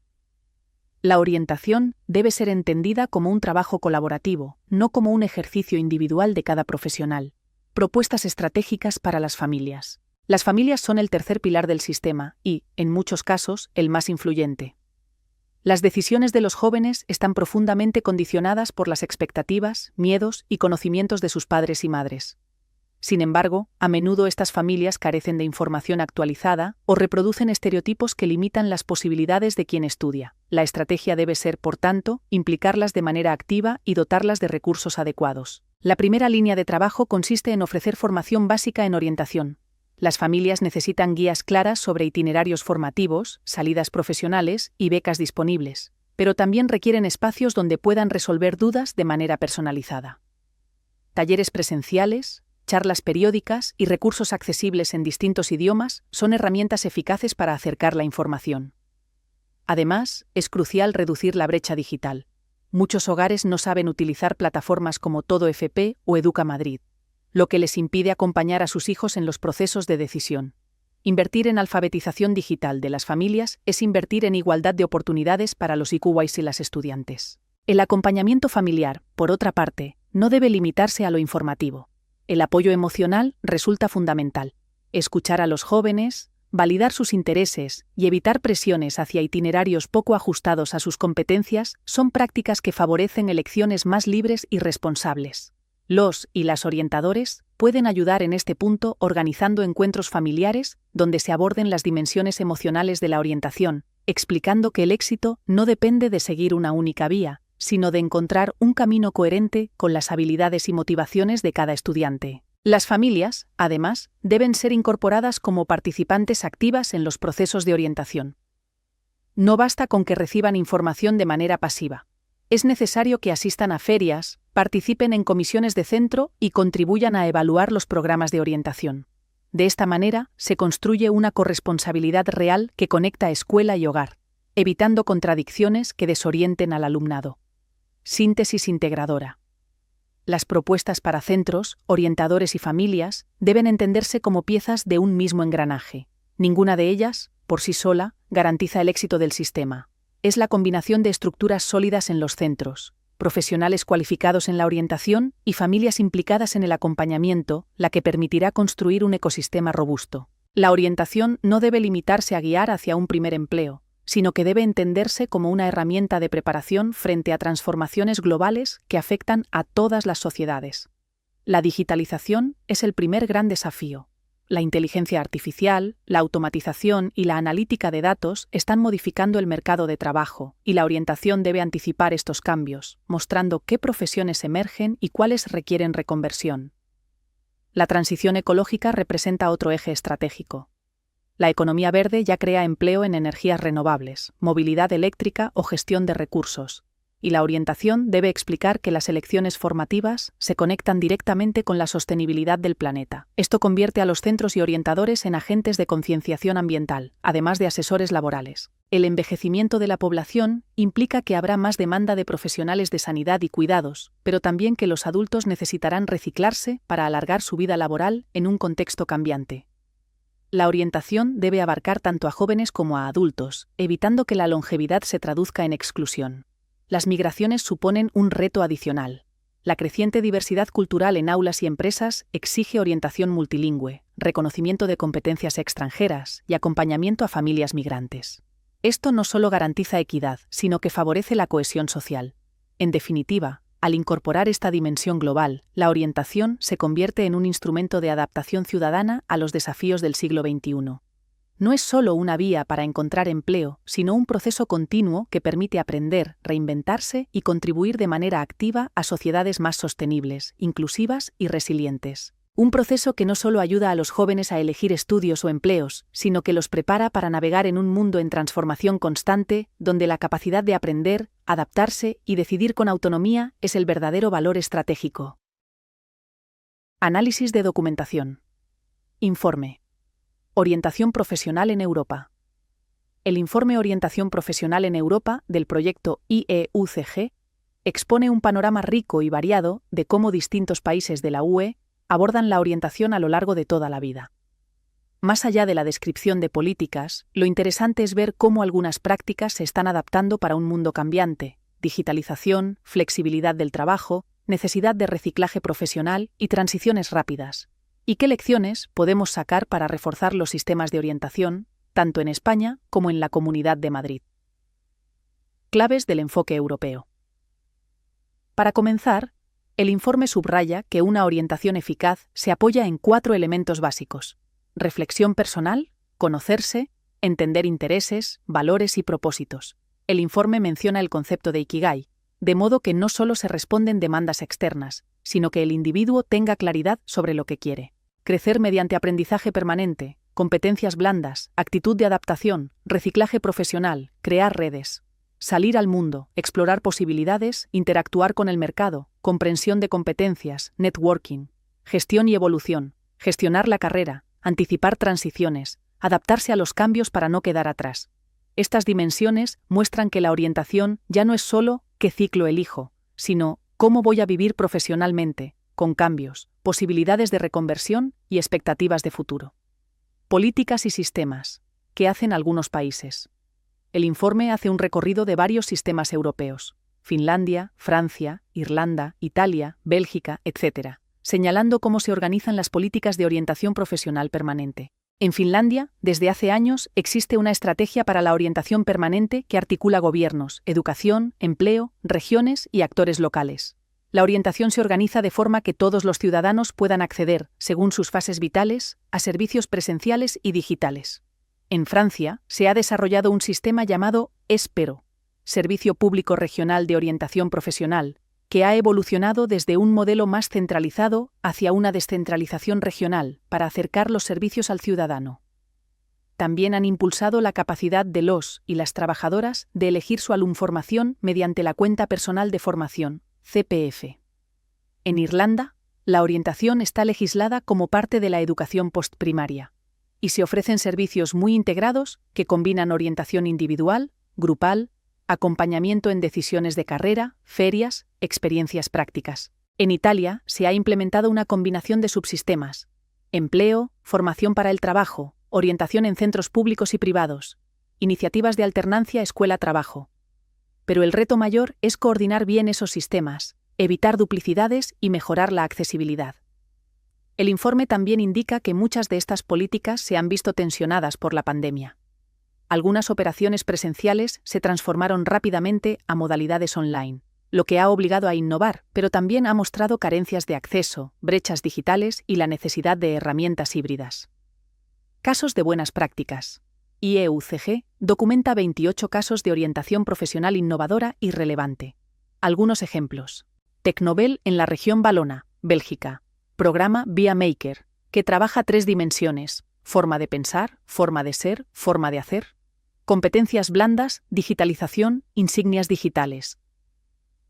La orientación debe ser entendida como un trabajo colaborativo, no como un ejercicio individual de cada profesional. Propuestas estratégicas para las familias. Las familias son el tercer pilar del sistema y, en muchos casos, el más influyente. Las decisiones de los jóvenes están profundamente condicionadas por las expectativas, miedos y conocimientos de sus padres y madres. Sin embargo, a menudo estas familias carecen de información actualizada o reproducen estereotipos que limitan las posibilidades de quien estudia. La estrategia debe ser, por tanto, implicarlas de manera activa y dotarlas de recursos adecuados. La primera línea de trabajo consiste en ofrecer formación básica en orientación. Las familias necesitan guías claras sobre itinerarios formativos, salidas profesionales y becas disponibles, pero también requieren espacios donde puedan resolver dudas de manera personalizada. Talleres presenciales, charlas periódicas y recursos accesibles en distintos idiomas son herramientas eficaces para acercar la información. Además, es crucial reducir la brecha digital. Muchos hogares no saben utilizar plataformas como Todo FP o Educa Madrid, lo que les impide acompañar a sus hijos en los procesos de decisión. Invertir en alfabetización digital de las familias es invertir en igualdad de oportunidades para los IQUAs y las estudiantes. El acompañamiento familiar, por otra parte, no debe limitarse a lo informativo. El apoyo emocional resulta fundamental. Escuchar a los jóvenes, validar sus intereses y evitar presiones hacia itinerarios poco ajustados a sus competencias son prácticas que favorecen elecciones más libres y responsables. Los y las orientadores pueden ayudar en este punto organizando encuentros familiares donde se aborden las dimensiones emocionales de la orientación, explicando que el éxito no depende de seguir una única vía, sino de encontrar un camino coherente con las habilidades y motivaciones de cada estudiante. Las familias, además, deben ser incorporadas como participantes activas en los procesos de orientación. No basta con que reciban información de manera pasiva. Es necesario que asistan a ferias, participen en comisiones de centro y contribuyan a evaluar los programas de orientación. De esta manera, se construye una corresponsabilidad real que conecta escuela y hogar, evitando contradicciones que desorienten al alumnado. Síntesis integradora. Las propuestas para centros, orientadores y familias deben entenderse como piezas de un mismo engranaje. Ninguna de ellas, por sí sola, garantiza el éxito del sistema. Es la combinación de estructuras sólidas en los centros, profesionales cualificados en la orientación y familias implicadas en el acompañamiento, la que permitirá construir un ecosistema robusto. La orientación no debe limitarse a guiar hacia un primer empleo, sino que debe entenderse como una herramienta de preparación frente a transformaciones globales que afectan a todas las sociedades. La digitalización es el primer gran desafío. La inteligencia artificial, la automatización y la analítica de datos están modificando el mercado de trabajo, y la orientación debe anticipar estos cambios, mostrando qué profesiones emergen y cuáles requieren reconversión. La transición ecológica representa otro eje estratégico. La economía verde ya crea empleo en energías renovables, movilidad eléctrica o gestión de recursos, y la orientación debe explicar que las elecciones formativas se conectan directamente con la sostenibilidad del planeta. Esto convierte a los centros y orientadores en agentes de concienciación ambiental, además de asesores laborales. El envejecimiento de la población implica que habrá más demanda de profesionales de sanidad y cuidados, pero también que los adultos necesitarán reciclarse para alargar su vida laboral en un contexto cambiante. La orientación debe abarcar tanto a jóvenes como a adultos, evitando que la longevidad se traduzca en exclusión. Las migraciones suponen un reto adicional. La creciente diversidad cultural en aulas y empresas exige orientación multilingüe, reconocimiento de competencias extranjeras y acompañamiento a familias migrantes. Esto no solo garantiza equidad, sino que favorece la cohesión social. En definitiva, Al incorporar esta dimensión global, la orientación se convierte en un instrumento de adaptación ciudadana a los desafíos del siglo XXI. No es solo una vía para encontrar empleo, sino un proceso continuo que permite aprender, reinventarse y contribuir de manera activa a sociedades más sostenibles, inclusivas y resilientes. Un proceso que no solo ayuda a los jóvenes a elegir estudios o empleos, sino que los prepara para navegar en un mundo en transformación constante, donde la capacidad de aprender, adaptarse y decidir con autonomía es el verdadero valor estratégico. Análisis de documentación. Informe. Orientación profesional en Europa. El informe Orientación profesional en Europa del proyecto IEUCG expone un panorama rico y variado de cómo distintos países de la UE abordan la orientación a lo largo de toda la vida. Más allá de la descripción de políticas, lo interesante es ver cómo algunas prácticas se están adaptando para un mundo cambiante: digitalización, flexibilidad del trabajo, necesidad de reciclaje profesional y transiciones rápidas. ¿Y qué lecciones podemos sacar para reforzar los sistemas de orientación, tanto en España como en la Comunidad de Madrid? Claves del enfoque europeo. Para comenzar, el informe subraya que una orientación eficaz se apoya en 4 elementos básicos: reflexión personal, conocerse, entender intereses, valores y propósitos. El informe menciona el concepto de Ikigai, de modo que no solo se responden demandas externas, sino que el individuo tenga claridad sobre lo que quiere. Crecer mediante aprendizaje permanente, competencias blandas, actitud de adaptación, reciclaje profesional, crear redes. Salir al mundo, explorar posibilidades, interactuar con el mercado, comprensión de competencias, networking, gestión y evolución, gestionar la carrera, anticipar transiciones, adaptarse a los cambios para no quedar atrás. Estas dimensiones muestran que la orientación ya no es solo qué ciclo elijo, sino cómo voy a vivir profesionalmente, con cambios, posibilidades de reconversión y expectativas de futuro. Políticas y sistemas. ¿Qué hacen algunos países? El informe hace un recorrido de varios sistemas europeos: Finlandia, Francia, Irlanda, Italia, Bélgica, etc., señalando cómo se organizan las políticas de orientación profesional permanente. En Finlandia, desde hace años, existe una estrategia para la orientación permanente que articula gobiernos, educación, empleo, regiones y actores locales. La orientación se organiza de forma que todos los ciudadanos puedan acceder, según sus fases vitales, a servicios presenciales y digitales. En Francia, se ha desarrollado un sistema llamado ESPERO, Servicio Público Regional de Orientación Profesional, que ha evolucionado desde un modelo más centralizado hacia una descentralización regional para acercar los servicios al ciudadano. También han impulsado la capacidad de los y las trabajadoras de elegir su alumformación mediante la cuenta personal de formación, CPF. En Irlanda, la orientación está legislada como parte de la educación postprimaria, y se ofrecen servicios muy integrados que combinan orientación individual, grupal, acompañamiento en decisiones de carrera, ferias, experiencias prácticas. En Italia se ha implementado una combinación de subsistemas: empleo, formación para el trabajo, orientación en centros públicos y privados, iniciativas de alternancia escuela-trabajo. Pero el reto mayor es coordinar bien esos sistemas, evitar duplicidades y mejorar la accesibilidad. El informe también indica que muchas de estas políticas se han visto tensionadas por la pandemia. Algunas operaciones presenciales se transformaron rápidamente a modalidades online, lo que ha obligado a innovar, pero también ha mostrado carencias de acceso, brechas digitales y la necesidad de herramientas híbridas. Casos de buenas prácticas. IEUCG documenta 28 casos de orientación profesional innovadora y relevante. Algunos ejemplos. Tecnobel en la región Valona, Bélgica. Programa Via Maker, que trabaja 3 dimensiones: forma de pensar, forma de ser, forma de hacer. Competencias blandas, digitalización, insignias digitales.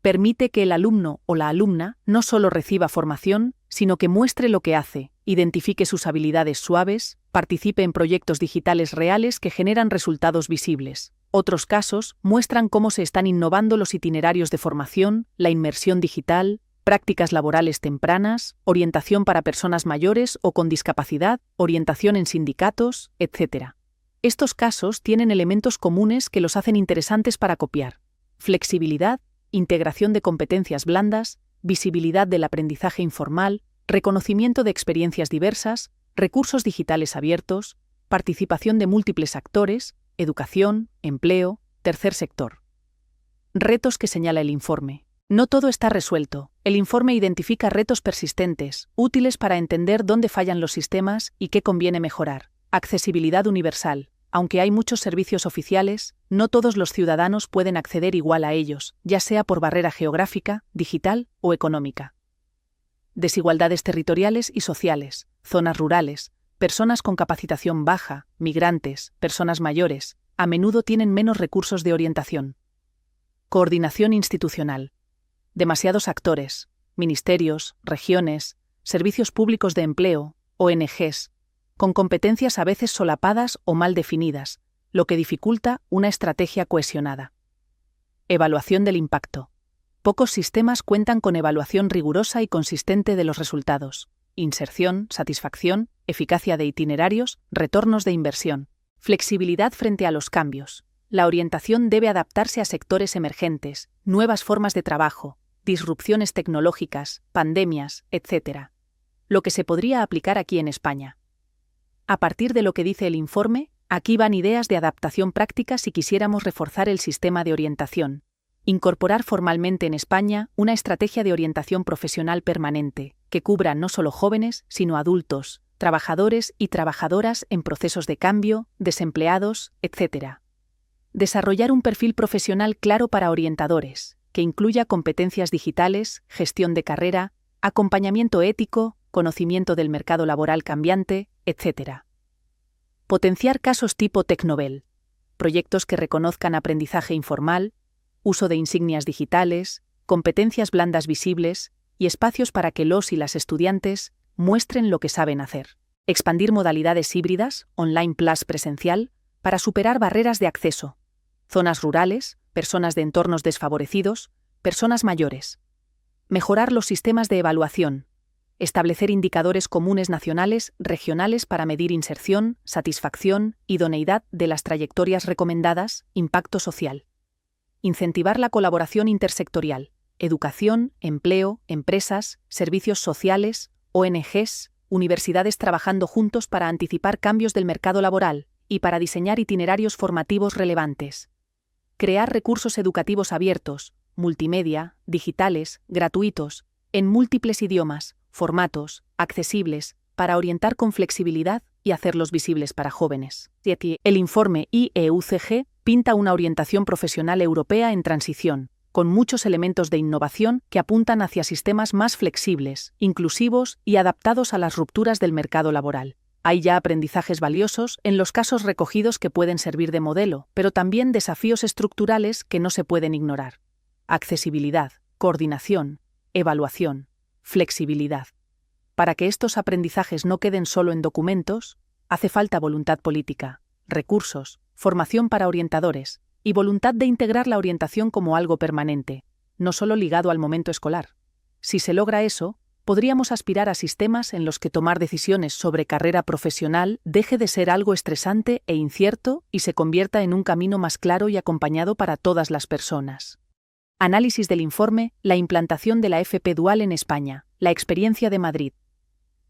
Permite que el alumno o la alumna no solo reciba formación, sino que muestre lo que hace, identifique sus habilidades suaves, participe en proyectos digitales reales que generan resultados visibles. Otros casos muestran cómo se están innovando los itinerarios de formación, la inmersión digital, prácticas laborales tempranas, orientación para personas mayores o con discapacidad, orientación en sindicatos, etc. Estos casos tienen elementos comunes que los hacen interesantes para copiar: flexibilidad, integración de competencias blandas, visibilidad del aprendizaje informal, reconocimiento de experiencias diversas, recursos digitales abiertos, participación de múltiples actores, educación, empleo, tercer sector. Retos que señala el informe. No todo está resuelto. El informe identifica retos persistentes, útiles para entender dónde fallan los sistemas y qué conviene mejorar. Accesibilidad universal. Aunque hay muchos servicios oficiales, no todos los ciudadanos pueden acceder igual a ellos, ya sea por barrera geográfica, digital o económica. Desigualdades territoriales y sociales, zonas rurales, personas con capacitación baja, migrantes, personas mayores, a menudo tienen menos recursos de orientación. Coordinación institucional. Demasiados actores, ministerios, regiones, servicios públicos de empleo, ONGs, con competencias a veces solapadas o mal definidas, lo que dificulta una estrategia cohesionada. Evaluación del impacto. Pocos sistemas cuentan con evaluación rigurosa y consistente de los resultados. Inserción, satisfacción, eficacia de itinerarios, retornos de inversión. Flexibilidad frente a los cambios. La orientación debe adaptarse a sectores emergentes, nuevas formas de trabajo, disrupciones tecnológicas, pandemias, etc. Lo que se podría aplicar aquí en España. A partir de lo que dice el informe, aquí van ideas de adaptación práctica si quisiéramos reforzar el sistema de orientación. Incorporar formalmente en España una estrategia de orientación profesional permanente, que cubra no solo jóvenes, sino adultos, trabajadores y trabajadoras en procesos de cambio, desempleados, etc. Desarrollar un perfil profesional claro para orientadores, que incluya competencias digitales, gestión de carrera, acompañamiento ético, conocimiento del mercado laboral cambiante, etc. Potenciar casos tipo Tecnobel, proyectos que reconozcan aprendizaje informal, uso de insignias digitales, competencias blandas visibles y espacios para que los y las estudiantes muestren lo que saben hacer. Expandir modalidades híbridas, online plus presencial, para superar barreras de acceso. Zonas rurales, personas de entornos desfavorecidos, personas mayores. Mejorar los sistemas de evaluación. Establecer indicadores comunes nacionales, regionales para medir inserción, satisfacción, idoneidad de las trayectorias recomendadas, impacto social. Incentivar la colaboración intersectorial, educación, empleo, empresas, servicios sociales, ONGs, universidades trabajando juntos para anticipar cambios del mercado laboral y para diseñar itinerarios formativos relevantes. Crear recursos educativos abiertos, multimedia, digitales, gratuitos, en múltiples idiomas, formatos, accesibles, para orientar con flexibilidad y hacerlos visibles para jóvenes. El informe IEUCG pinta una orientación profesional europea en transición, con muchos elementos de innovación que apuntan hacia sistemas más flexibles, inclusivos y adaptados a las rupturas del mercado laboral. Hay ya aprendizajes valiosos en los casos recogidos que pueden servir de modelo, pero también desafíos estructurales que no se pueden ignorar. Accesibilidad, coordinación, evaluación, flexibilidad. Para que estos aprendizajes no queden solo en documentos, hace falta voluntad política, recursos, formación para orientadores y voluntad de integrar la orientación como algo permanente, no solo ligado al momento escolar. Si se logra eso, podríamos aspirar a sistemas en los que tomar decisiones sobre carrera profesional deje de ser algo estresante e incierto y se convierta en un camino más claro y acompañado para todas las personas. Análisis del informe, la implantación de la FP Dual en España, la experiencia de Madrid.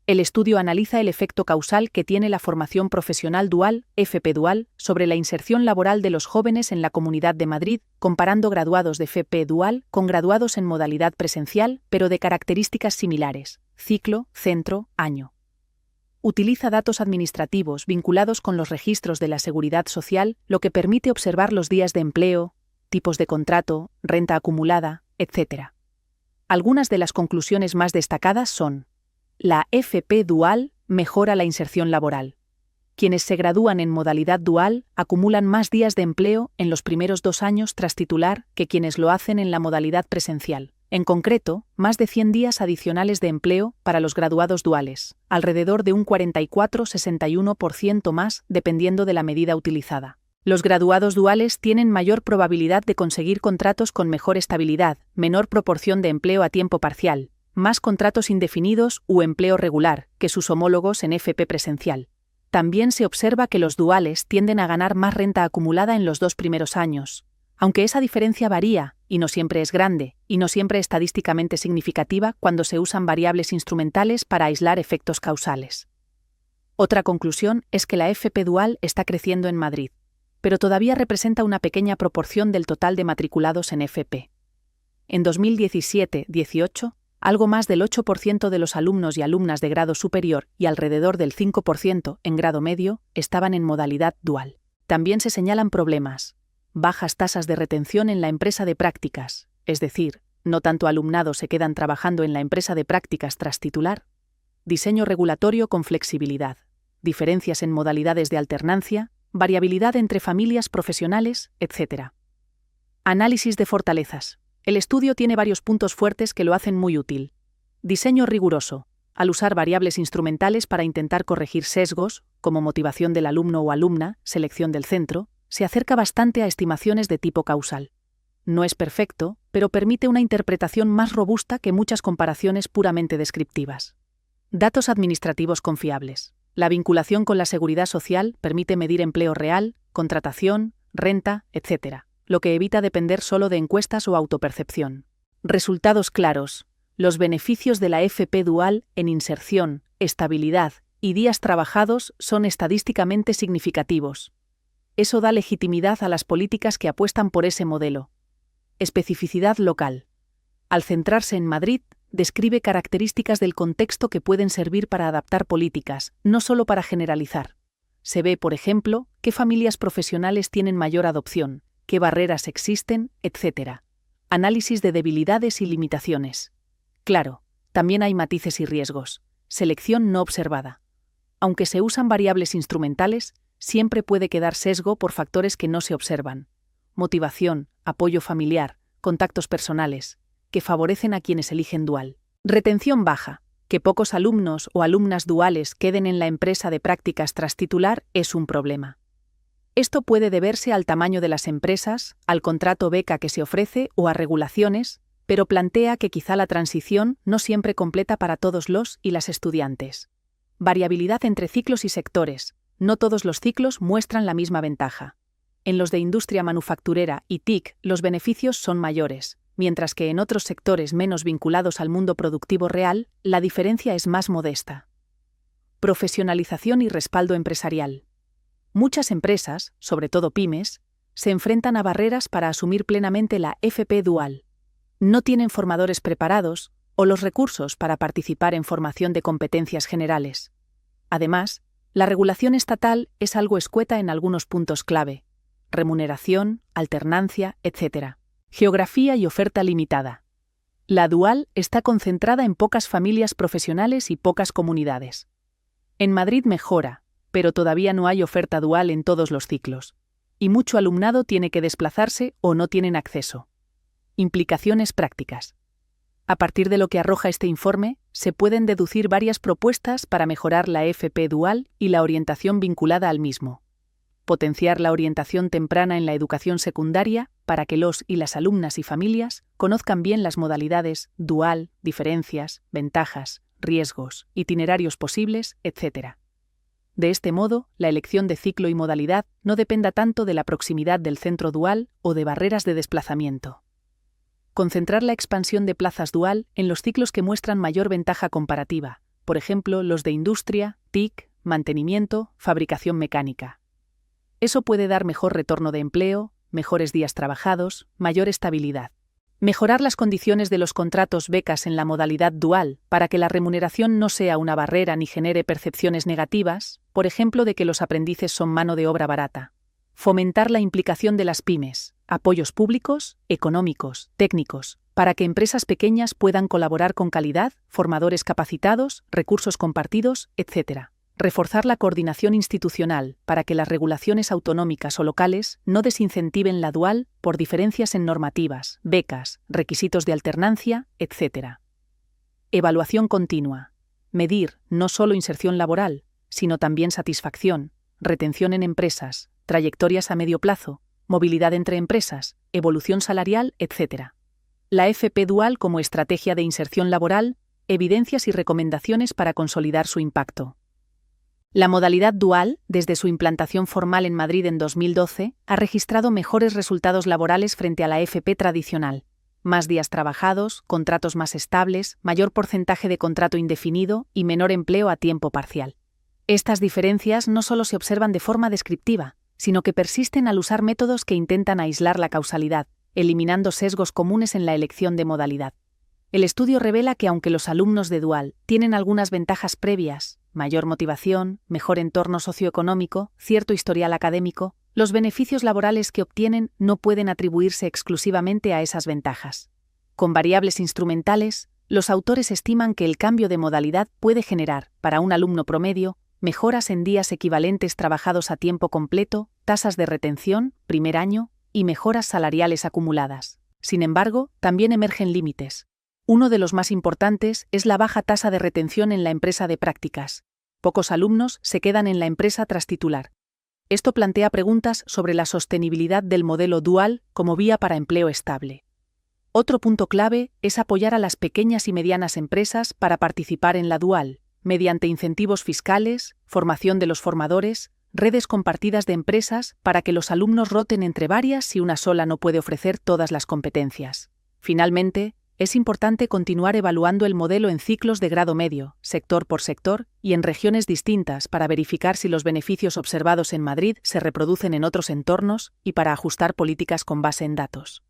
El estudio analiza el efecto causal que tiene la formación profesional dual, FP Dual, sobre la inserción laboral de los jóvenes en la Comunidad de Madrid, comparando graduados de FP Dual con graduados en modalidad presencial, pero de características similares: ciclo, centro, año. Utiliza datos administrativos vinculados con los registros de la Seguridad Social, lo que permite observar los días de empleo, tipos de contrato, renta acumulada, etc. Algunas de las conclusiones más destacadas son: la FP Dual mejora la inserción laboral. Quienes se gradúan en modalidad dual acumulan más días de empleo en los primeros 2 años tras titular que quienes lo hacen en la modalidad presencial. En concreto, más de 100 días adicionales de empleo para los graduados duales, alrededor de un 44-61% más dependiendo de la medida utilizada. Los graduados duales tienen mayor probabilidad de conseguir contratos con mejor estabilidad, menor proporción de empleo a tiempo parcial, más contratos indefinidos u empleo regular que sus homólogos en FP presencial. También se observa que los duales tienden a ganar más renta acumulada en los 2 primeros años, aunque esa diferencia varía, y no siempre es grande, y no siempre estadísticamente significativa cuando se usan variables instrumentales para aislar efectos causales. Otra conclusión es que la FP Dual está creciendo en Madrid, pero todavía representa una pequeña proporción del total de matriculados en FP. En 2017-18, algo más del 8% de los alumnos y alumnas de grado superior y alrededor del 5% en grado medio estaban en modalidad dual. También se señalan problemas: bajas tasas de retención en la empresa de prácticas, es decir, no tanto alumnado se quedan trabajando en la empresa de prácticas tras titular; diseño regulatorio con flexibilidad; diferencias en modalidades de alternancia; variabilidad entre familias profesionales, etc. Análisis de fortalezas. El estudio tiene varios puntos fuertes que lo hacen muy útil. Diseño riguroso. Al usar variables instrumentales para intentar corregir sesgos, como motivación del alumno o alumna, selección del centro, se acerca bastante a estimaciones de tipo causal. No es perfecto, pero permite una interpretación más robusta que muchas comparaciones puramente descriptivas. Datos administrativos confiables. La vinculación con la seguridad social permite medir empleo real, contratación, renta, etc., lo que evita depender solo de encuestas o autopercepción. Resultados claros. Los beneficios de la FP dual en inserción, estabilidad y días trabajados son estadísticamente significativos. Eso da legitimidad a las políticas que apuestan por ese modelo. Especificidad local. Al centrarse en Madrid, describe características del contexto que pueden servir para adaptar políticas, no solo para generalizar. Se ve, por ejemplo, qué familias profesionales tienen mayor adopción, qué barreras existen, etc. Análisis de debilidades y limitaciones. Claro, también hay matices y riesgos. Selección no observada. Aunque se usan variables instrumentales, siempre puede quedar sesgo por factores que no se observan. Motivación, apoyo familiar, contactos personales, que favorecen a quienes eligen dual. Retención baja. Que pocos alumnos o alumnas duales queden en la empresa de prácticas tras titular es un problema. Esto puede deberse al tamaño de las empresas, al contrato beca que se ofrece o a regulaciones, pero plantea que quizá la transición no siempre completa para todos los y las estudiantes. Variabilidad entre ciclos y sectores. No todos los ciclos muestran la misma ventaja. En los de industria manufacturera y TIC los beneficios son mayores, mientras que en otros sectores menos vinculados al mundo productivo real, la diferencia es más modesta. Profesionalización y respaldo empresarial. Muchas empresas, sobre todo pymes, se enfrentan a barreras para asumir plenamente la FP dual. No tienen formadores preparados o los recursos para participar en formación de competencias generales. Además, la regulación estatal es algo escueta en algunos puntos clave: remuneración, alternancia, etc. Geografía y oferta limitada. La dual está concentrada en pocas familias profesionales y pocas comunidades. En Madrid mejora, pero todavía no hay oferta dual en todos los ciclos, y mucho alumnado tiene que desplazarse o no tienen acceso. Implicaciones prácticas. A partir de lo que arroja este informe, se pueden deducir varias propuestas para mejorar la FP dual y la orientación vinculada al mismo. Potenciar la orientación temprana en la educación secundaria para que los y las alumnas y familias conozcan bien las modalidades dual, diferencias, ventajas, riesgos, itinerarios posibles, etc. De este modo, la elección de ciclo y modalidad no dependa tanto de la proximidad del centro dual o de barreras de desplazamiento. Concentrar la expansión de plazas dual en los ciclos que muestran mayor ventaja comparativa, por ejemplo, los de industria, TIC, mantenimiento, fabricación mecánica. Eso puede dar mejor retorno de empleo, mejores días trabajados, mayor estabilidad. Mejorar las condiciones de los contratos becas en la modalidad dual para que la remuneración no sea una barrera ni genere percepciones negativas, por ejemplo, de que los aprendices son mano de obra barata. Fomentar la implicación de las pymes, apoyos públicos, económicos, técnicos, para que empresas pequeñas puedan colaborar con calidad, formadores capacitados, recursos compartidos, etc. Reforzar la coordinación institucional para que las regulaciones autonómicas o locales no desincentiven la dual por diferencias en normativas, becas, requisitos de alternancia, etc. Evaluación continua. Medir no solo inserción laboral, sino también satisfacción, retención en empresas, trayectorias a medio plazo, movilidad entre empresas, evolución salarial, etc. La FP dual como estrategia de inserción laboral, evidencias y recomendaciones para consolidar su impacto. La modalidad dual, desde su implantación formal en Madrid en 2012, ha registrado mejores resultados laborales frente a la FP tradicional. Más días trabajados, contratos más estables, mayor porcentaje de contrato indefinido y menor empleo a tiempo parcial. Estas diferencias no solo se observan de forma descriptiva, sino que persisten al usar métodos que intentan aislar la causalidad, eliminando sesgos comunes en la elección de modalidad. El estudio revela que aunque los alumnos de Dual tienen algunas ventajas previas, mayor motivación, mejor entorno socioeconómico, cierto historial académico, los beneficios laborales que obtienen no pueden atribuirse exclusivamente a esas ventajas. Con variables instrumentales, los autores estiman que el cambio de modalidad puede generar, para un alumno promedio, mejoras en días equivalentes trabajados a tiempo completo, tasas de retención, primer año, y mejoras salariales acumuladas. Sin embargo, también emergen límites. Uno de los más importantes es la baja tasa de retención en la empresa de prácticas. Pocos alumnos se quedan en la empresa tras titular. Esto plantea preguntas sobre la sostenibilidad del modelo dual como vía para empleo estable. Otro punto clave es apoyar a las pequeñas y medianas empresas para participar en la dual, mediante incentivos fiscales, formación de los formadores, redes compartidas de empresas para que los alumnos roten entre varias si una sola no puede ofrecer todas las competencias. Finalmente, es importante continuar evaluando el modelo en ciclos de grado medio, sector por sector, y en regiones distintas para verificar si los beneficios observados en Madrid se reproducen en otros entornos y para ajustar políticas con base en datos.